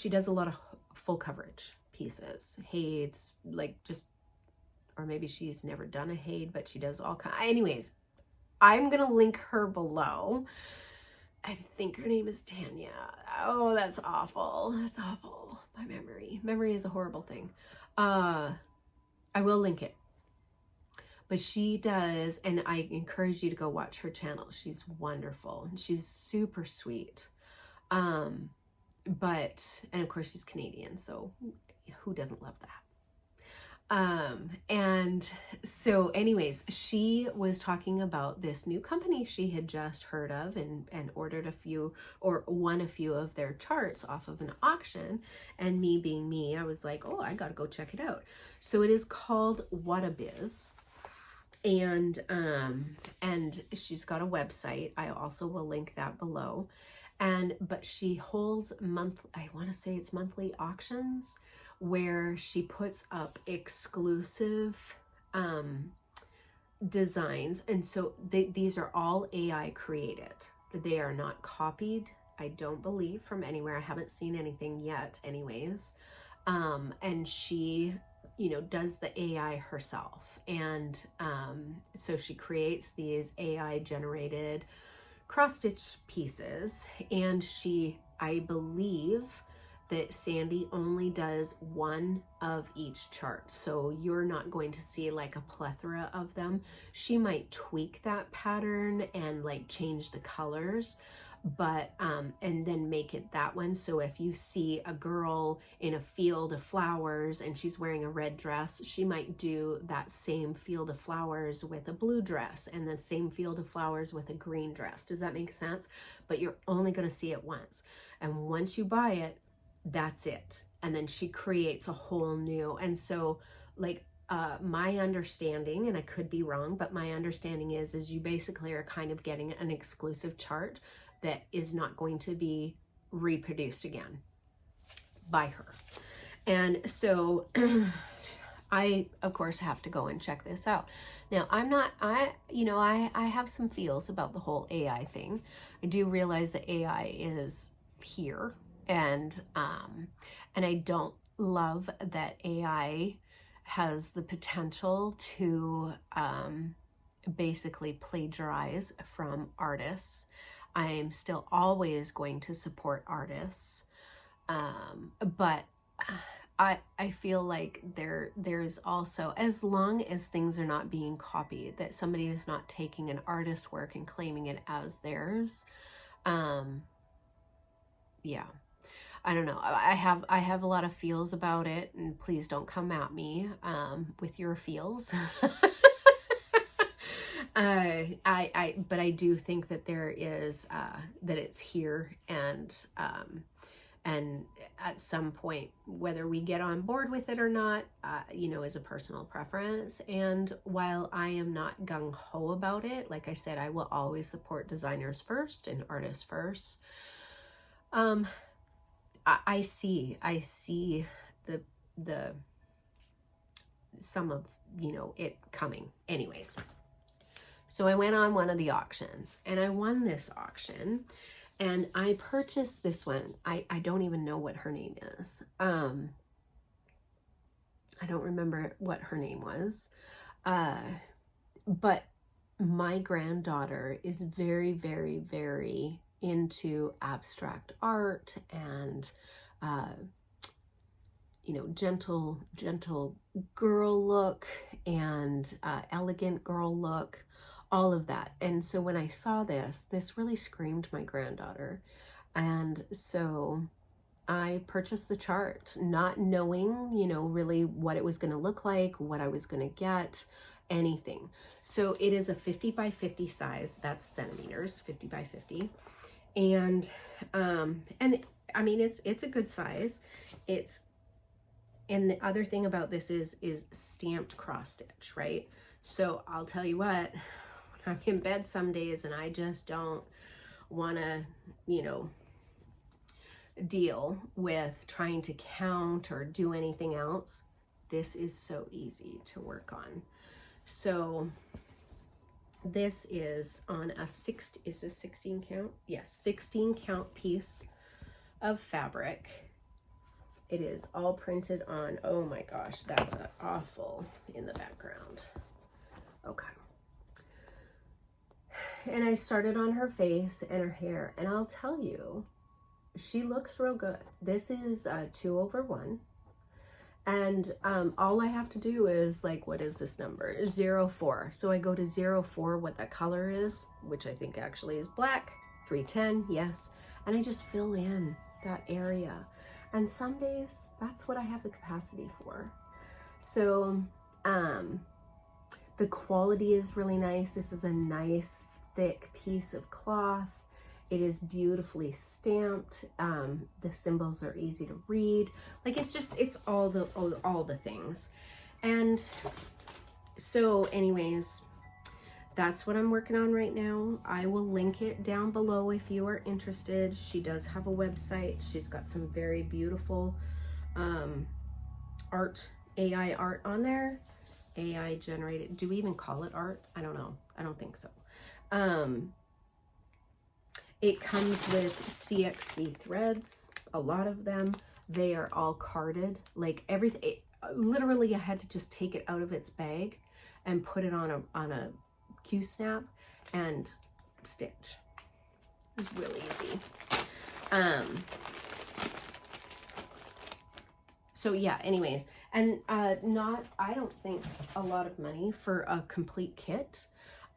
does a lot of full coverage pieces, HAEDs, like just, or maybe she's never done a HAED, but she does all kinds. Anyways, I'm going to link her below. I think her name is Tanya. Oh, that's awful. That's awful. my memory. Memory is a horrible thing. I will link it. But she does, and I encourage you to go watch her channel. She's wonderful and she's super sweet. And of course she's Canadian, so who doesn't love that? And so anyways, she was talking about this new company she had just heard of and ordered a few, or won a few of their charts off of an auction. And me being me, I was like, oh, I gotta go check it out. So it is called Whatabiz. And she's got a website. I also will link that below. But she holds I want to say it's monthly auctions where she puts up exclusive designs. And so these are all AI created. They are not copied, I don't believe, from anywhere. I haven't seen anything yet anyways. And she, you know, does the AI herself. And so she creates these AI generated cross-stitch pieces, and I believe that Sandy only does one of each chart. So you're not going to see like a plethora of them. She might tweak that pattern and like change the colors, but and then make it that one. So if you see a girl in a field of flowers and she's wearing a red dress, she might do that same field of flowers with a blue dress and the same field of flowers with a green dress. Does that make sense? But you're only going to see it once, and once you buy it, that's it. And then she creates a whole new. And so like my understanding, and I could be wrong, but my understanding is you basically are kind of getting an exclusive chart that is not going to be reproduced again by her. And so I of course have to go and check this out. Now I have some feels about the whole AI thing. I do realize that AI is here, and I don't love that AI has the potential to basically plagiarize from artists. I'm still always going to support artists, but I feel like there's also, as long as things are not being copied, that somebody is not taking an artist's work and claiming it as theirs. Yeah, I don't know. I have a lot of feels about it, and please don't come at me with your feels. But I do think that there is that it's here, and at some point, whether we get on board with it or not, is a personal preference. And while I am not gung-ho about it, like I said, I will always support designers first and artists first. I see the some of it coming. Anyways, so I went on one of the auctions and I won this auction, and I purchased this one. I don't even know what her name is. I don't remember what her name was, but my granddaughter is very, very, very into abstract art and gentle girl look and elegant girl look, all of that. And so when I saw this really screamed my granddaughter, and so I purchased the chart, not knowing really what it was going to look like, what I was going to get, anything. So it is a 50 by 50 size. That's centimeters, 50 by 50. And I mean, it's a good size. And the other thing about this is stamped cross stitch, right? So I'll tell you what, when I'm in bed some days and I just don't want to, deal with trying to count or do anything else, this is so easy to work on. So this is on a 16 count? Yes, 16 count piece of fabric. It is all printed on, oh my gosh, that's awful in the background. Okay. And I started on her face and her hair, and I'll tell you, she looks real good. This is 2/1. And all I have to do is, like, what is this number? 04. So I go to 04, what that color is, which I think actually is black. 310, yes. And I just fill in that area. And some days, that's what I have the capacity for. So the quality is really nice. This is a nice, thick piece of cloth. It is beautifully stamped. The symbols are easy to read. Like, it's all the things. And so anyways, that's what I'm working on right now. I will link it down below if you are interested. She does have a website. She's got some very beautiful art, AI art on there. AI generated. Do we even call it art? I don't know. I don't think so. It comes with CXC threads, a lot of them. They are all carded, like everything. Literally, I had to just take it out of its bag and put it on a Q-snap and stitch. It was really easy. So yeah, anyways, and I don't think a lot of money for a complete kit.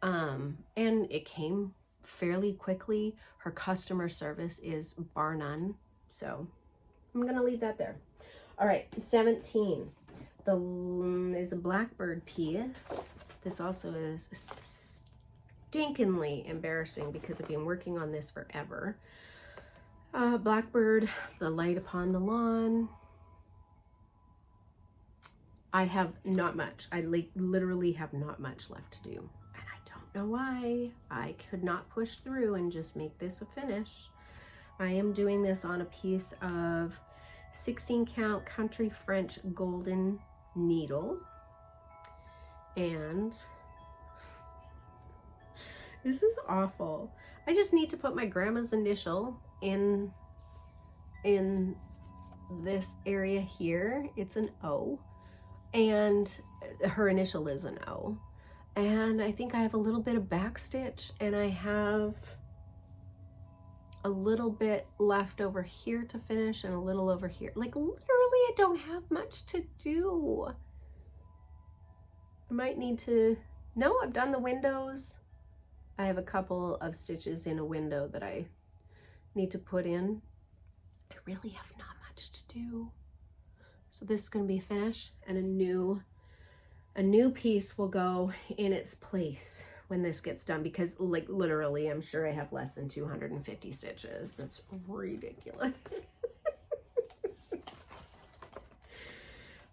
And it came fairly quickly. Her customer service is bar none. So I'm gonna leave that there. All right, 17. Is a blackbird piece. This also is stinkingly embarrassing because I've been working on this forever. Blackbird, the light upon the lawn. I have not much. I literally have not much left to do. And I don't know why. I could not push through and just make this a finish. I am doing this on a piece of 16 count country French golden needle. And this is awful. I just need to put my grandma's initial in this area here. It's an O. And her initial is an O. And I think I have a little bit of back stitch, and I have a little bit left over here to finish and a little over here. Like, literally, I don't have much to do. I might need to, no, I've done the windows. I have a couple of stitches in a window that I need to put in. I really have not much to do. So this is going to be finished, and a new piece will go in its place when this gets done, because like literally I'm sure I have less than 250 stitches. That's ridiculous.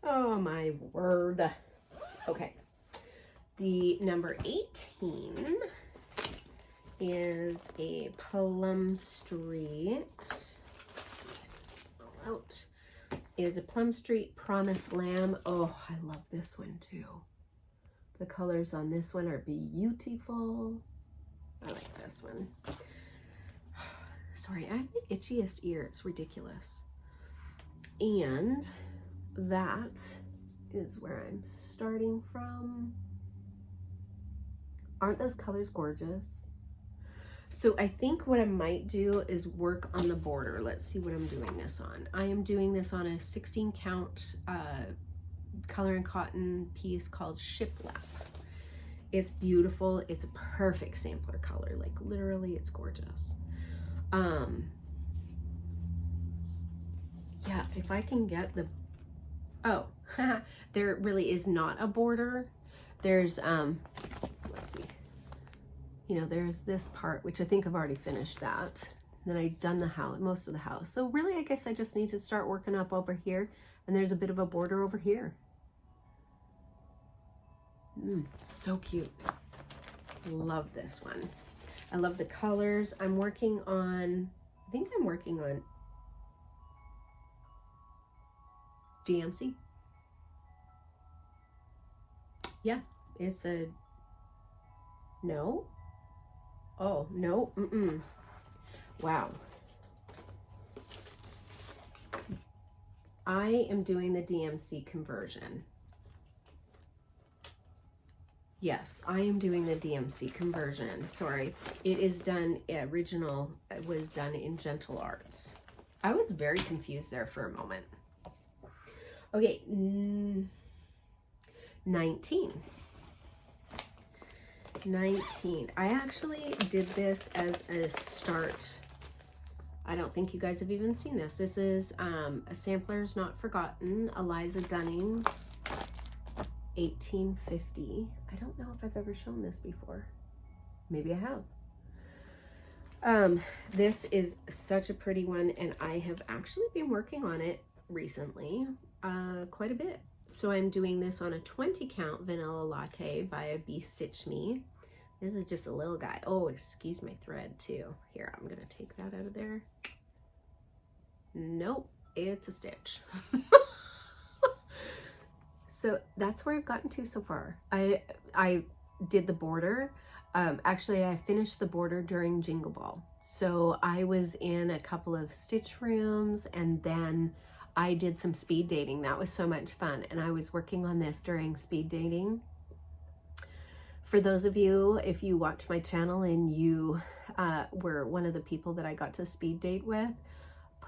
Oh my word. Okay. The number 18 is a Plum Street. Let's see. Roll out. Is a Plum Street Promised Lamb. Oh, I love this one too. The colors on this one are beautiful. I like this one. Sorry, I have the itchiest ear. It's ridiculous. And that is where I'm starting from. Aren't those colors gorgeous? So I think what I might do is work on the border. Let's see what I'm doing this on. I am doing this on a 16 count color and cotton piece called Shiplap. It's beautiful. It's a perfect sampler color. Like literally it's gorgeous. Yeah, if I can get the, oh, there really is not a border. There's, let's see. You know, there's this part, which I think I've already finished that. Then I've done the house, most of the house. So really, I guess I just need to start working up over here. And there's a bit of a border over here. So cute. Love this one. I love the colors. I'm working on, I think I'm working on DMC. Yeah, it's a, no. Oh, no, Wow. I am doing the DMC conversion. Yes, I am doing the DMC conversion. Sorry, it is done, original, it was done in Gentle Arts. I was very confused there for a moment. Okay, 19. I actually did this as a start. I don't think you guys have even seen this. This is a Sampler's Not Forgotten, Eliza Dunning's 1850. I don't know if I've ever shown this before. Maybe I have. This is such a pretty one, and I have actually been working on it recently quite a bit. So I'm doing this on a 20 count vanilla latte by BeStitchme. This is just a little guy. Oh, excuse my thread too. Here, I'm gonna take that out of there. Nope, it's a stitch. So that's where I've gotten to so far. I did the border. Actually, I finished the border during Jingle Ball. So I was in a couple of stitch rooms, and then I did some speed dating. That was so much fun. And I was working on this during speed dating. For those of you, if you watch my channel and you were one of the people that I got to speed date with,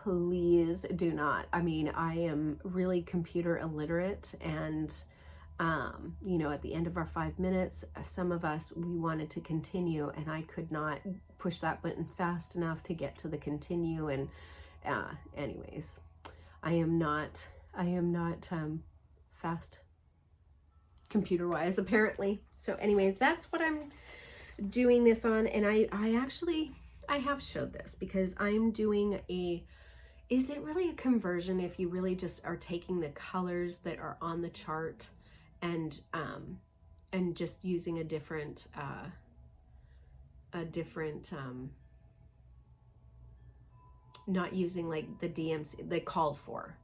please do not. I mean, I am really computer illiterate, and you know, at the end of our 5 minutes, some of us, we wanted to continue, and I could not push that button fast enough to get to the continue. And anyways, I am not fast computer wise, apparently. So anyways, that's what I'm doing this on. And I have showed this because I'm doing is it really a conversion if you really just are taking the colors that are on the chart and just using a different not using like the DMC, the called for.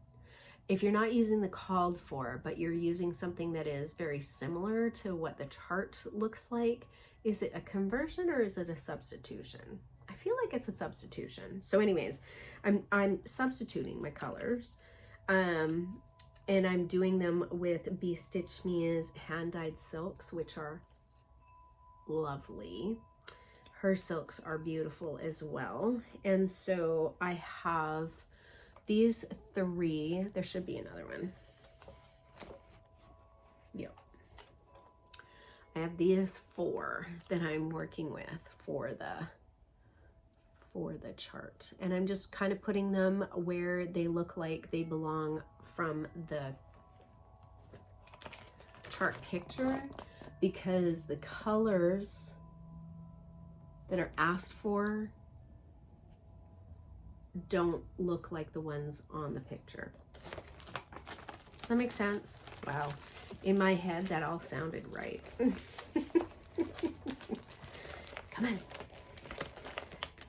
If you're not using the called for, but you're using something that is very similar to what the chart looks like, is it a conversion or is it a substitution? I feel like it's a substitution. So anyways, I'm substituting my colors. And I'm doing them with BeStitchme's hand-dyed silks, which are lovely. Her silks are beautiful as well. And so I have these 3, there should be another one. Yep. I have these 4 that I'm working with for the chart. And I'm just kind of putting them where they look like they belong from the chart picture, because the colors that are asked for don't look like the ones on the picture. Does that make sense? Wow. In my head, that all sounded right. Come on.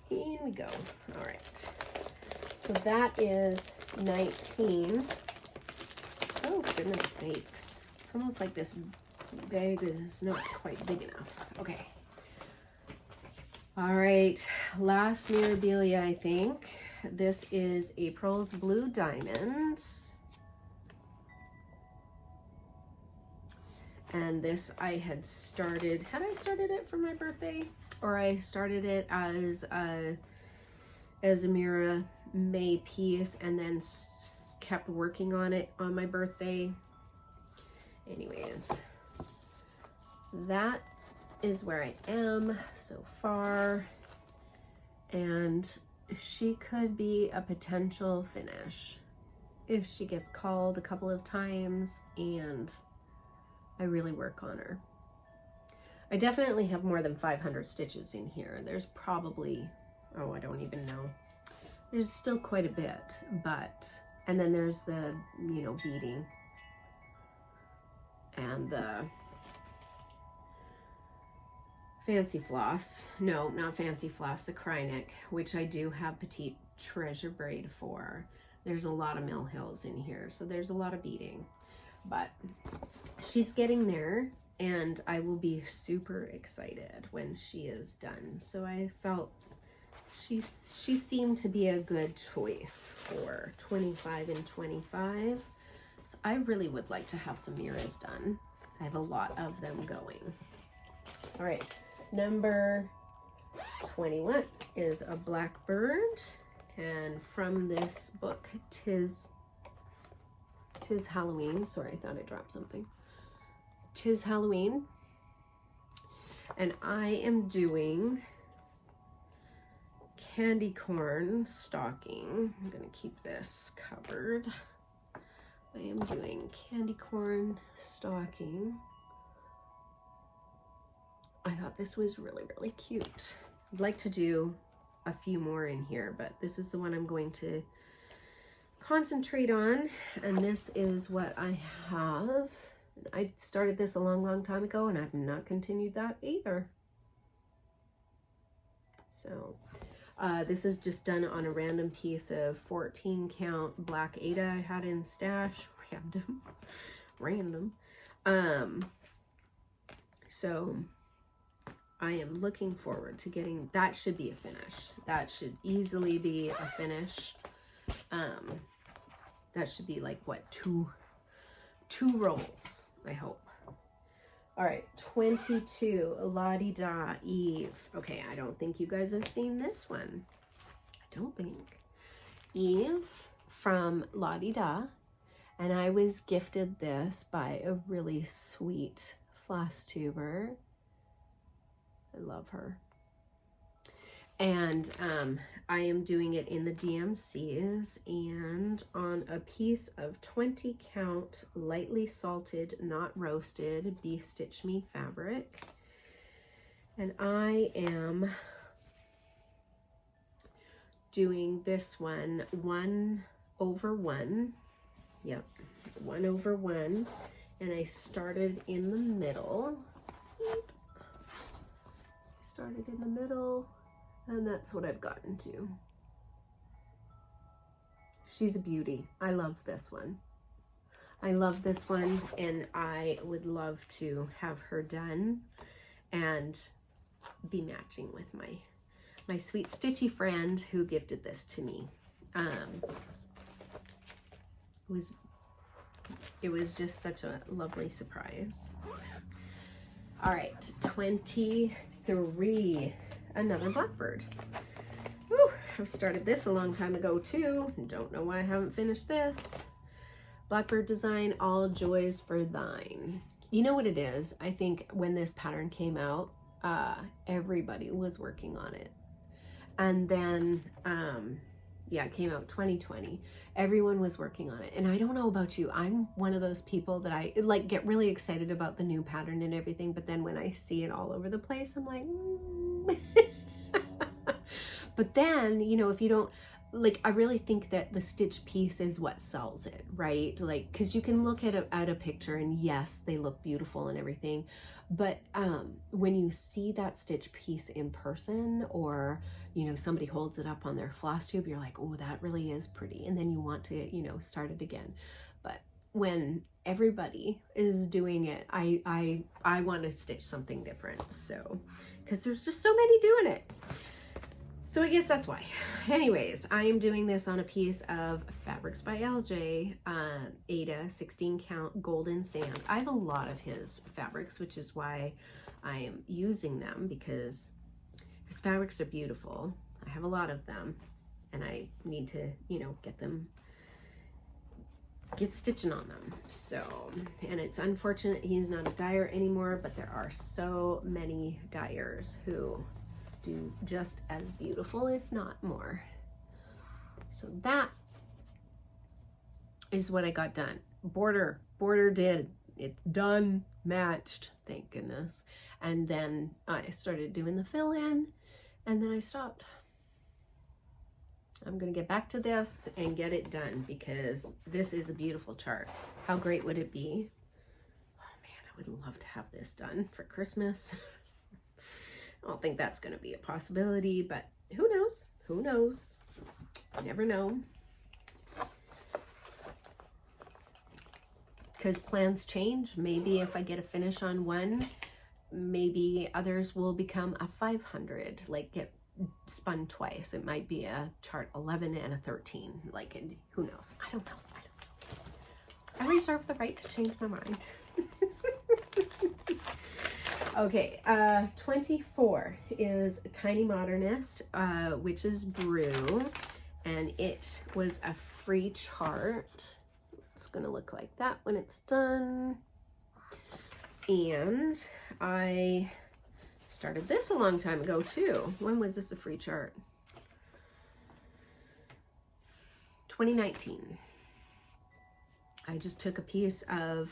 Here we go. All right. So that is 19. Oh, goodness sakes. It's almost like this bag is not quite big enough. Okay. All right. Last Mirabilia, I think. This is April's Blue Diamonds. And this I had started it for my birthday? Or I started it as a Mira May piece and then kept working on it on my birthday. Anyways, that is where I am so far. And she could be a potential finish if she gets called a couple of times and I really work on her. I definitely have more than 500 stitches in here. There's probably, oh, I don't even know. There's still quite a bit, but, and then there's the, you know, beading and the fancy floss. No, not fancy floss, the Krynic, which I do have petite treasure braid for. There's a lot of Mill Hills in here, so there's a lot of beading, but she's getting there. And I will be super excited when she is done. So I felt she seemed to be a good choice for 25 and 25. So I really would like to have some Miras done. I have a lot of them going. All right, number 21 is a Blackbird. And from this book, Tis Halloween. Sorry, I thought I dropped something. Tis Halloween. And I am doing candy corn stocking. I'm gonna keep this covered. I am doing candy corn stocking. I thought this was really, really cute. I'd like to do a few more in here, but this is the one I'm going to concentrate on. And this is what I have. I started this a long, long time ago, and I've not continued that either. So this is just done on a random piece of 14 count black Ada I had in stash. Random. So I am looking forward to getting, that should be a finish. That should easily be a finish. That should be like, what, two rolls, I hope. All right, 22, La-di-da, Eve. Okay, I don't think you guys have seen this one. I don't think. Eve from La-di-da, and I was gifted this by a really sweet floss tuber. I love her. And I am doing it in the DMCs and on a piece of 20 count lightly salted, not roasted BeStitchme fabric. And I am doing this one 1/1. Yep, 1/1. And I started in the middle. Started in the middle, and that's what I've gotten to. She's a beauty. I love this one. I love this one, and I would love to have her done and be matching with my sweet stitchy friend who gifted this to me. It was just such a lovely surprise. All right, 23, another blackbird. Woo, I've started this a long time ago too. Don't know why I haven't finished this. Blackbird design, all joys for thine. You know what it is? I think when this pattern came out, everybody was working on it. And then, yeah, it came out 2020. Everyone was working on it. And I don't know about you. I'm one of those people that I like get really excited about the new pattern and everything. But then when I see it all over the place, I'm like, But then, you know, if you don't, like, I really think that the stitch piece is what sells it, right? Like, because you can look at a picture and yes, they look beautiful and everything. But when you see that stitch piece in person, or, you know, somebody holds it up on their floss tube, you're like, oh, that really is pretty. And then you want to, you know, start it again. But when everybody is doing it, I want to stitch something different. So, because there's just so many doing it. So I guess that's why. Anyways, I am doing this on a piece of Fabrics by LJ, Ada 16 count golden sand. I have a lot of his fabrics, which is why I am using them, because his fabrics are beautiful. I have a lot of them and I need to, you know, get stitching on them. So, and it's unfortunate he's not a dyer anymore, but there are so many dyers who do just as beautiful, if not more. So that is what I got done. Border did. It's done, matched, thank goodness. And then I started doing the fill in, and then I stopped. I'm gonna get back to this and get it done, because this is a beautiful chart. How great would it be? Oh man, I would love to have this done for Christmas. I don't think that's going to be a possibility, but who knows? Who knows? You never know. Because plans change. Maybe if I get a finish on one, maybe others will become a 500, like get spun twice. It might be a chart 11 and a 13. Like, and who knows? I don't know. I reserve the right to change my mind. Okay, 24 is Tiny Modernist, Witch's Brew, and it was a free chart. It's gonna look like that when it's done. And I started this a long time ago too. When was this a free chart? 2019. I just took a piece of,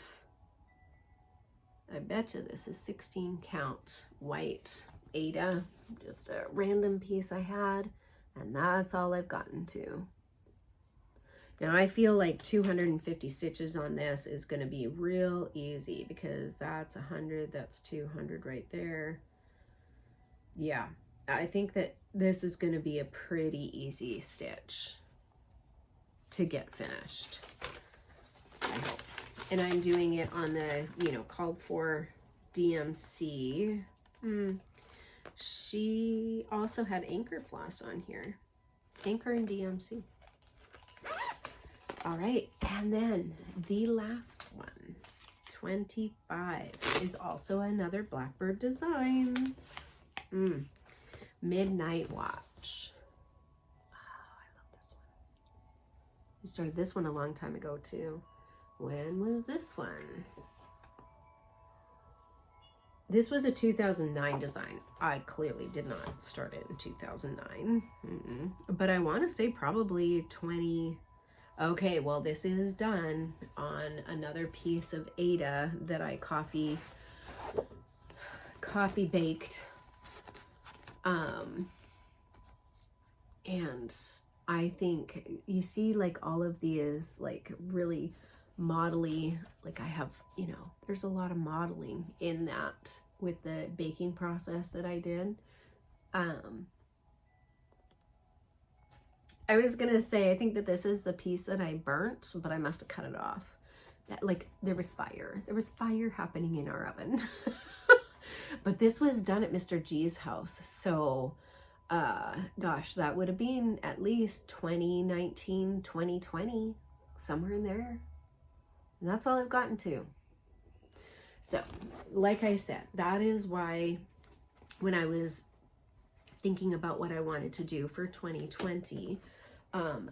I bet you this is 16 count white Ada, just a random piece I had, and that's all I've gotten to. Now I feel like 250 stitches on this is going to be real easy because that's 100, that's 200 right there. Yeah, I think that this is going to be a pretty easy stitch to get finished, I hope. And I'm doing it on the, you know, called for DMC. She also had anchor floss on here. Anchor and DMC. All right, and then the last one, 25, is also another Blackbird Designs. Midnight Watch. We started this one a long time ago too. When was this one? This was a 2009 design. I clearly did not start it in 2009. But I want to say probably 20. Okay, well this is done on another piece of Ada that I coffee baked. And I think you see like all of these like really modelly, like I have, you know, there's a lot of modeling in that with the baking process that I did. I was gonna say, I think that this is the piece that I burnt, but I must have cut it off. That, like, there was fire happening in our oven. But this was done at Mr. G's house, so gosh, that would have been at least 2019, 2020, somewhere in there. And that's all I've gotten to. So, like I said, that is why when I was thinking about what I wanted to do for 2020,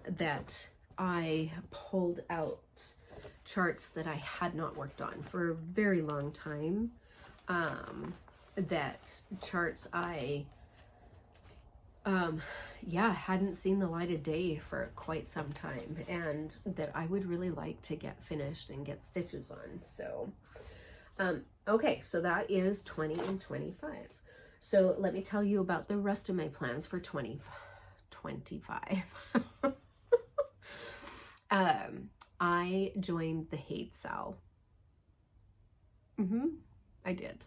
that I pulled out charts that I had not worked on for a very long time. That charts I hadn't seen the light of day for quite some time, and that I would really like to get finished and get stitches on. So okay, so that is 20 and 25. So let me tell you about the rest of my plans for 2025. I joined the HAED sale. I did.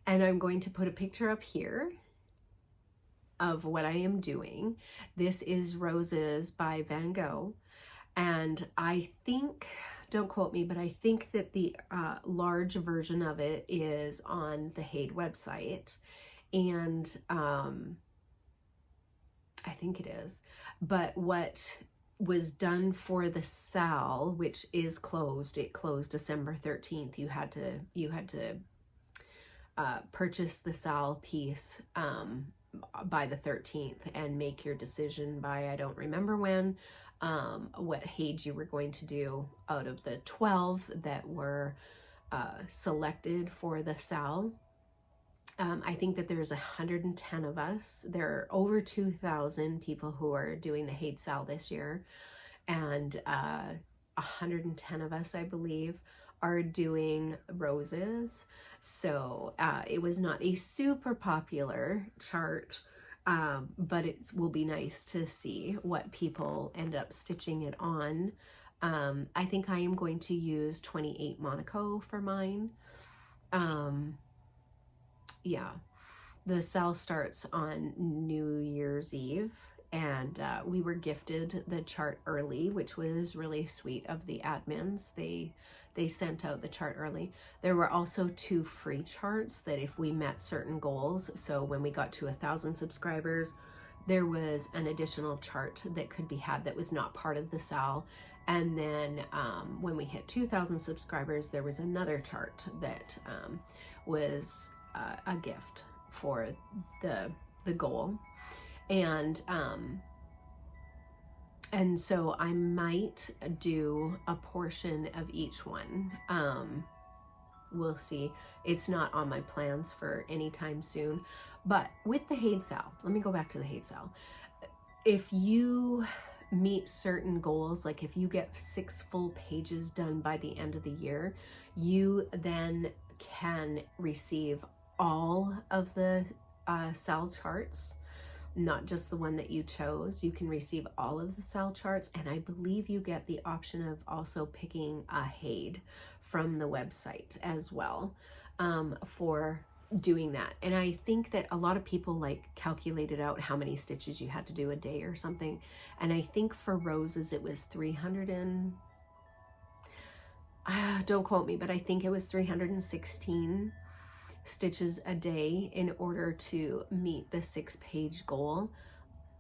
And I'm going to put a picture up here of what I am doing. This is Roses by Van Gogh. And I think, don't quote me, but I think that the large version of it is on the HAED website. And I think it is. But what was done for the sale, which is closed, it closed December 13th. You had to purchase the sale piece by the 13th and make your decision by, I don't remember when, what HAED you were going to do out of the 12 that were selected for the sale. I think that there's 110 of us. There are over 2,000 people who are doing the HAED sale this year, and 110 of us, I believe, are doing roses. So it was not a super popular chart, but it will be nice to see what people end up stitching it on. I think I am going to use 28 Monaco for mine. Yeah, the sale starts on New Year's Eve, and we were gifted the chart early, which was really sweet of the admins. They sent out the chart early. There were also 2 free charts that if we met certain goals, so when we got to 1,000 subscribers, there was an additional chart that could be had that was not part of the sale. And then when we hit 2,000 subscribers, there was another chart that was a gift for the goal. And And so I might do a portion of each one. We'll see. It's not on my plans for anytime soon. But with the HAED sale, let me go back to the HAED sale. If you meet certain goals, like if you get 6 full pages done by the end of the year, you then can receive all of the cell charts, not just the one that you chose. You can receive all of the cell charts, and I believe you get the option of also picking a HAED from the website as well, for doing that. And I think that a lot of people like calculated out how many stitches you had to do a day or something, and I think for roses it was 300 and don't quote me, but I think it was 316 stitches a day in order to meet the 6-page goal.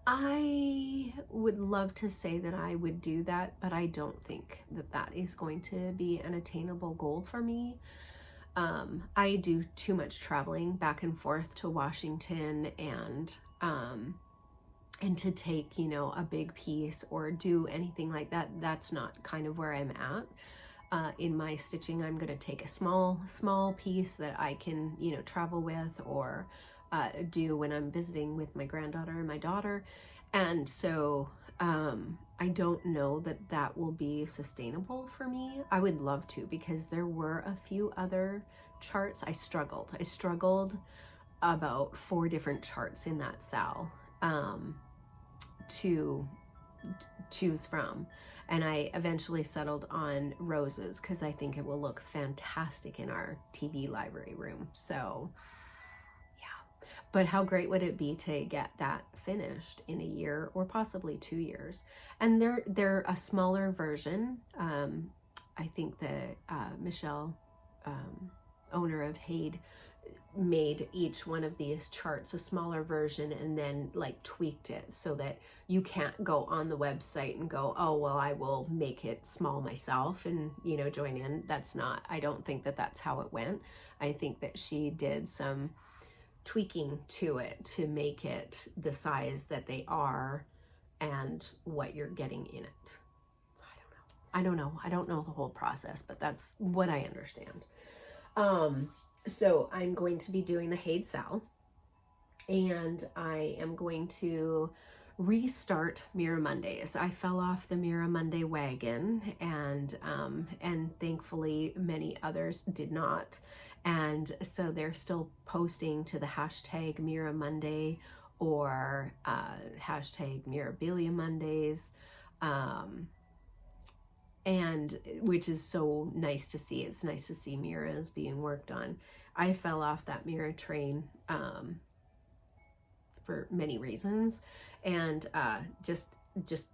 I would love to say that I would do that, but I don't think that that is going to be an attainable goal for me. I do too much traveling back and forth to Washington, and to take, you know, a big piece or do anything like that. That's not kind of where I'm at. In my stitching, I'm going to take a small piece that I can, you know, travel with, or do when I'm visiting with my granddaughter and my daughter. And so I don't know that that will be sustainable for me. I would love to, because there were a few other charts. I struggled about 4 different charts in that cell to choose from. And I eventually settled on roses because I think it will look fantastic in our TV library room. So yeah, but how great would it be to get that finished in a year or possibly 2 years? And they're a smaller version. I think the Michelle, owner of HAED, made each one of these charts a smaller version, and then like tweaked it so that you can't go on the website and go, oh well, I will make it small myself and, you know, join in. That's not, I don't think that that's how it went. I think that she did some tweaking to it to make it the size that they are and what you're getting in it. I don't know the whole process, but that's what I understand. So I'm going to be doing the HAED sale, and I am going to restart Mirror Mondays. I fell off the Mirror Monday wagon, and thankfully many others did not. And so they're still posting to the hashtag Mirror Monday or hashtag Mirabilia Mondays. And which is so nice to see. It's nice to see mirrors being worked on. I fell off that mirror train for many reasons, and just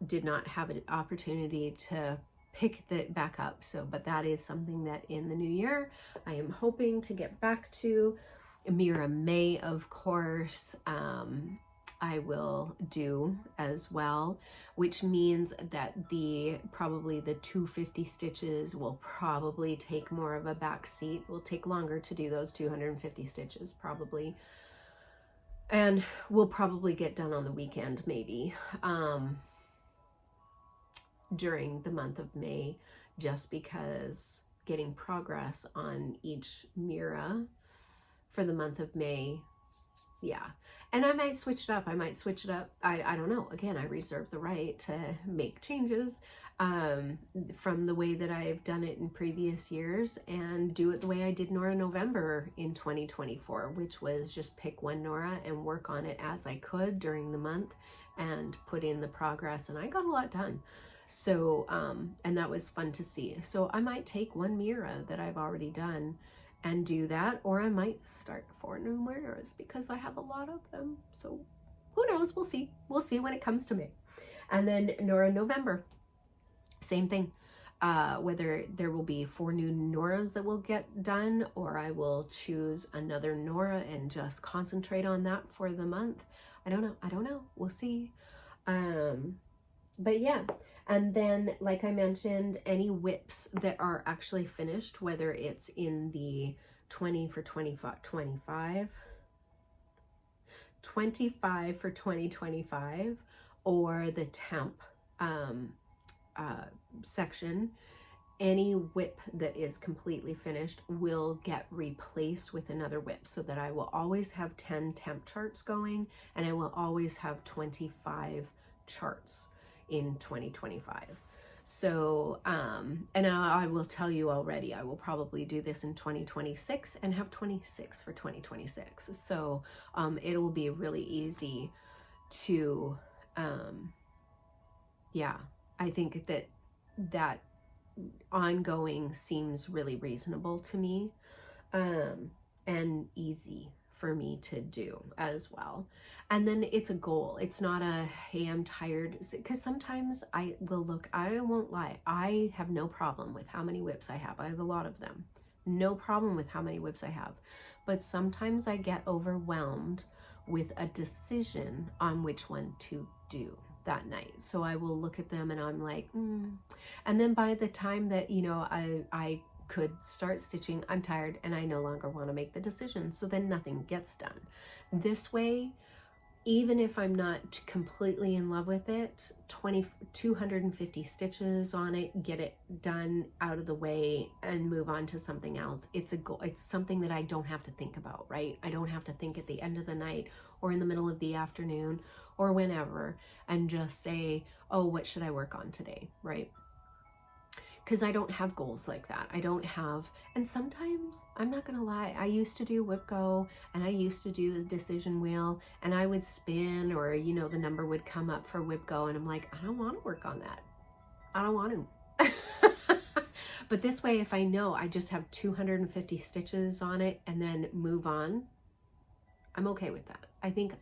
did not have an opportunity to pick that back up. So, but that is something that in the new year I am hoping to get back to. Mirror May, of course, I will do as well, which means that probably the 250 stitches will probably take more of a back seat. Will take longer to do those 250 stitches probably, and we'll probably get done on the weekend maybe during the month of May, just because getting progress on each mirror for the month of May. Yeah. And I might switch it up. I don't know. Again, I reserve the right to make changes from the way that I've done it in previous years, and do it the way I did Nora November in 2024, which was just pick one Nora and work on it as I could during the month and put in the progress. And I got a lot done. So, and that was fun to see. So I might take one Mira that I've already done and do that, or I might start 4 new mirrors because I have a lot of them. So who knows? We'll see when it comes to May. And then Nora November, same thing. Whether there will be 4 new Noras that will get done, or I will choose another Nora and just concentrate on that for the month. I don't know. We'll see. But yeah. And then, like I mentioned, any whips that are actually finished, whether it's in the 25 for 2025 or the temp section, any whip that is completely finished will get replaced with another whip, so that I will always have 10 temp charts going, and I will always have 25 charts in 2025. So, and I will tell you already, I will probably do this in 2026 and have 26 for 2026. So, it will be really easy to, yeah, I think that ongoing seems really reasonable to me, and easy for me to do as well. And then it's a goal. It's not a, hey, I'm tired, because sometimes I will look, I won't lie, I have no problem with how many whips I have. I have a lot of them. No problem with how many whips I have. But sometimes I get overwhelmed with a decision on which one to do that night. So I will look at them and I'm like, And then by the time that, you know, I could start stitching, I'm tired and I no longer want to make the decision. So then nothing gets done. This way, even if I'm not completely in love with it, 250 stitches on it, get it done, out of the way, and move on to something else. It's a goal. It's something that I don't have to think about, right? I don't have to think at the end of the night or in the middle of the afternoon or whenever and just say, oh, what should I work on today, right? Because I don't have goals like that. I don't have, and sometimes, I'm not gonna lie, I used to do whip go, and I used to do the decision wheel, and I would spin, or, you know, the number would come up for whip go, and I'm like, I don't want to work on that. I don't want to. But this way, if I know I just have 250 stitches on it and then move on, I'm okay with that. I think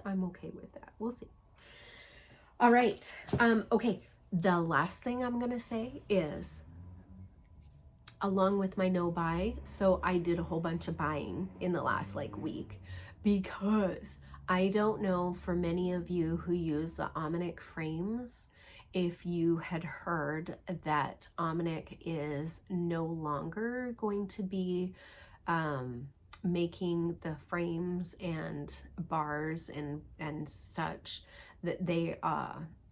I'm okay with that. We'll see. All right. Okay. The last thing I'm going to say is, along with my no buy, so I did a whole bunch of buying in the last week, because I don't know, for many of you who use the Omanik frames, if you had heard that Omanik is no longer going to be making the frames and bars and such, that they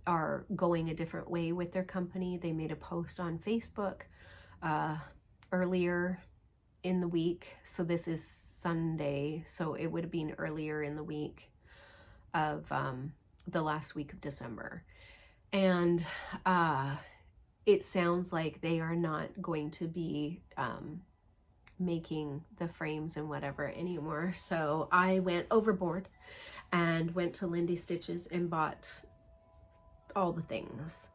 are going a different way with their company. They made a post on Facebook earlier in the week. So this is Sunday, so it would have been earlier in the week of the last week of December. And it sounds like they are not going to be making the frames and whatever anymore. So I went overboard and went to Lindy Stitches and bought all the things,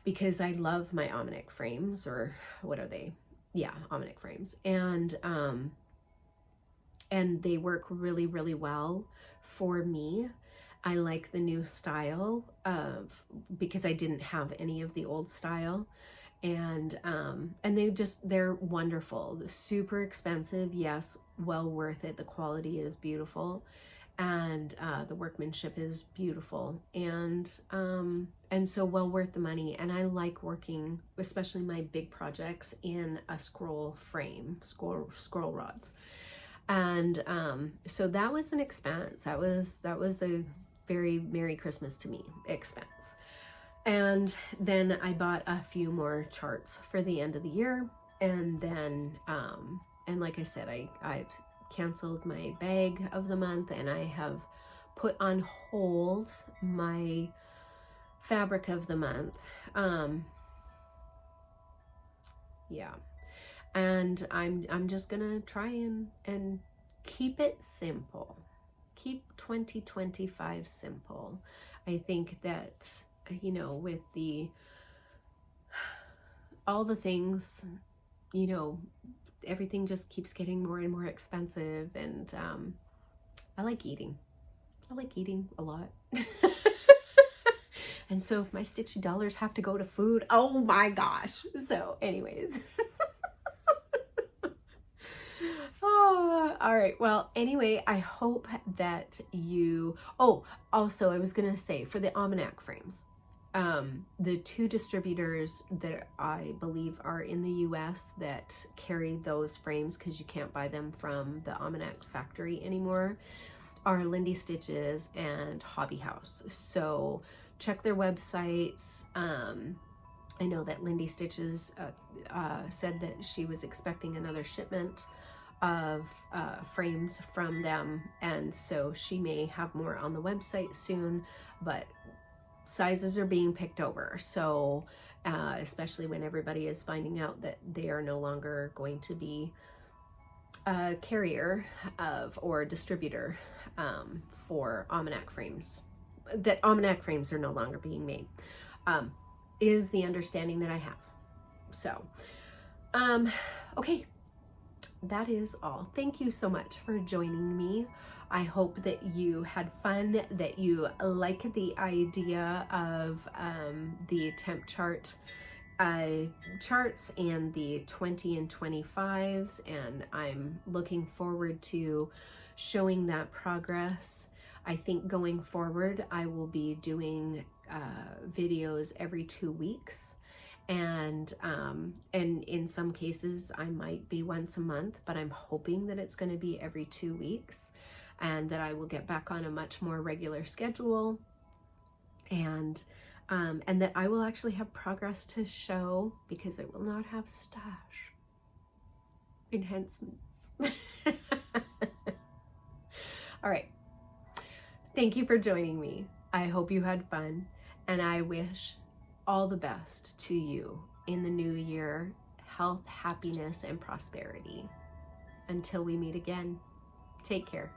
because I love my Omanik frames, or what are they? Yeah, Omanik frames. And they work really, really well for me. I like the new style because I didn't have any of the old style. And they're wonderful. Super expensive, yes, well worth it. The quality is beautiful, and the workmanship is beautiful, and so well worth the money. And I like working, especially my big projects, in a scroll frame, scroll rods. And so that was an expense. That was a very Merry Christmas to me expense. And then I bought a few more charts for the end of the year. And then, and like I said, I've canceled my bag of the month, and I have put on hold my fabric of the month. Yeah. And I'm just gonna try and keep it simple. Keep 2025 simple. I think that, you know, with all the things, you know, everything just keeps getting more and more expensive, and I like eating. I like eating a lot. And so if my stitchy dollars have to go to food, oh my gosh. So anyways. Oh, all right. Well, anyway, I hope that you, also I was going to say, for the Omanik frames, the two distributors that I believe are in the US that carry those frames, because you can't buy them from the Omanik factory anymore, are Lindy Stitches and Hobby House. So check their websites. I know that Lindy Stitches said that she was expecting another shipment of frames from them, and so she may have more on the website soon, but sizes are being picked over. So especially when everybody is finding out that they are no longer going to be a carrier of or distributor for Omanik frames, that Omanik frames are no longer being made, is the understanding that I have. So okay, that is all. Thank you so much for joining me. I hope that you had fun, that you like the idea of the temp chart charts and the 20 and 25s, and I'm looking forward to showing that progress. I think going forward I will be doing videos every 2 weeks, and in some cases I might be once a month, but I'm hoping that it's going to be every 2 weeks, and that I will get back on a much more regular schedule, and that I will actually have progress to show, because I will not have stash enhancements. All right. Thank you for joining me. I hope you had fun, and I wish all the best to you in the new year. Health, happiness, and prosperity. Until we meet again, take care.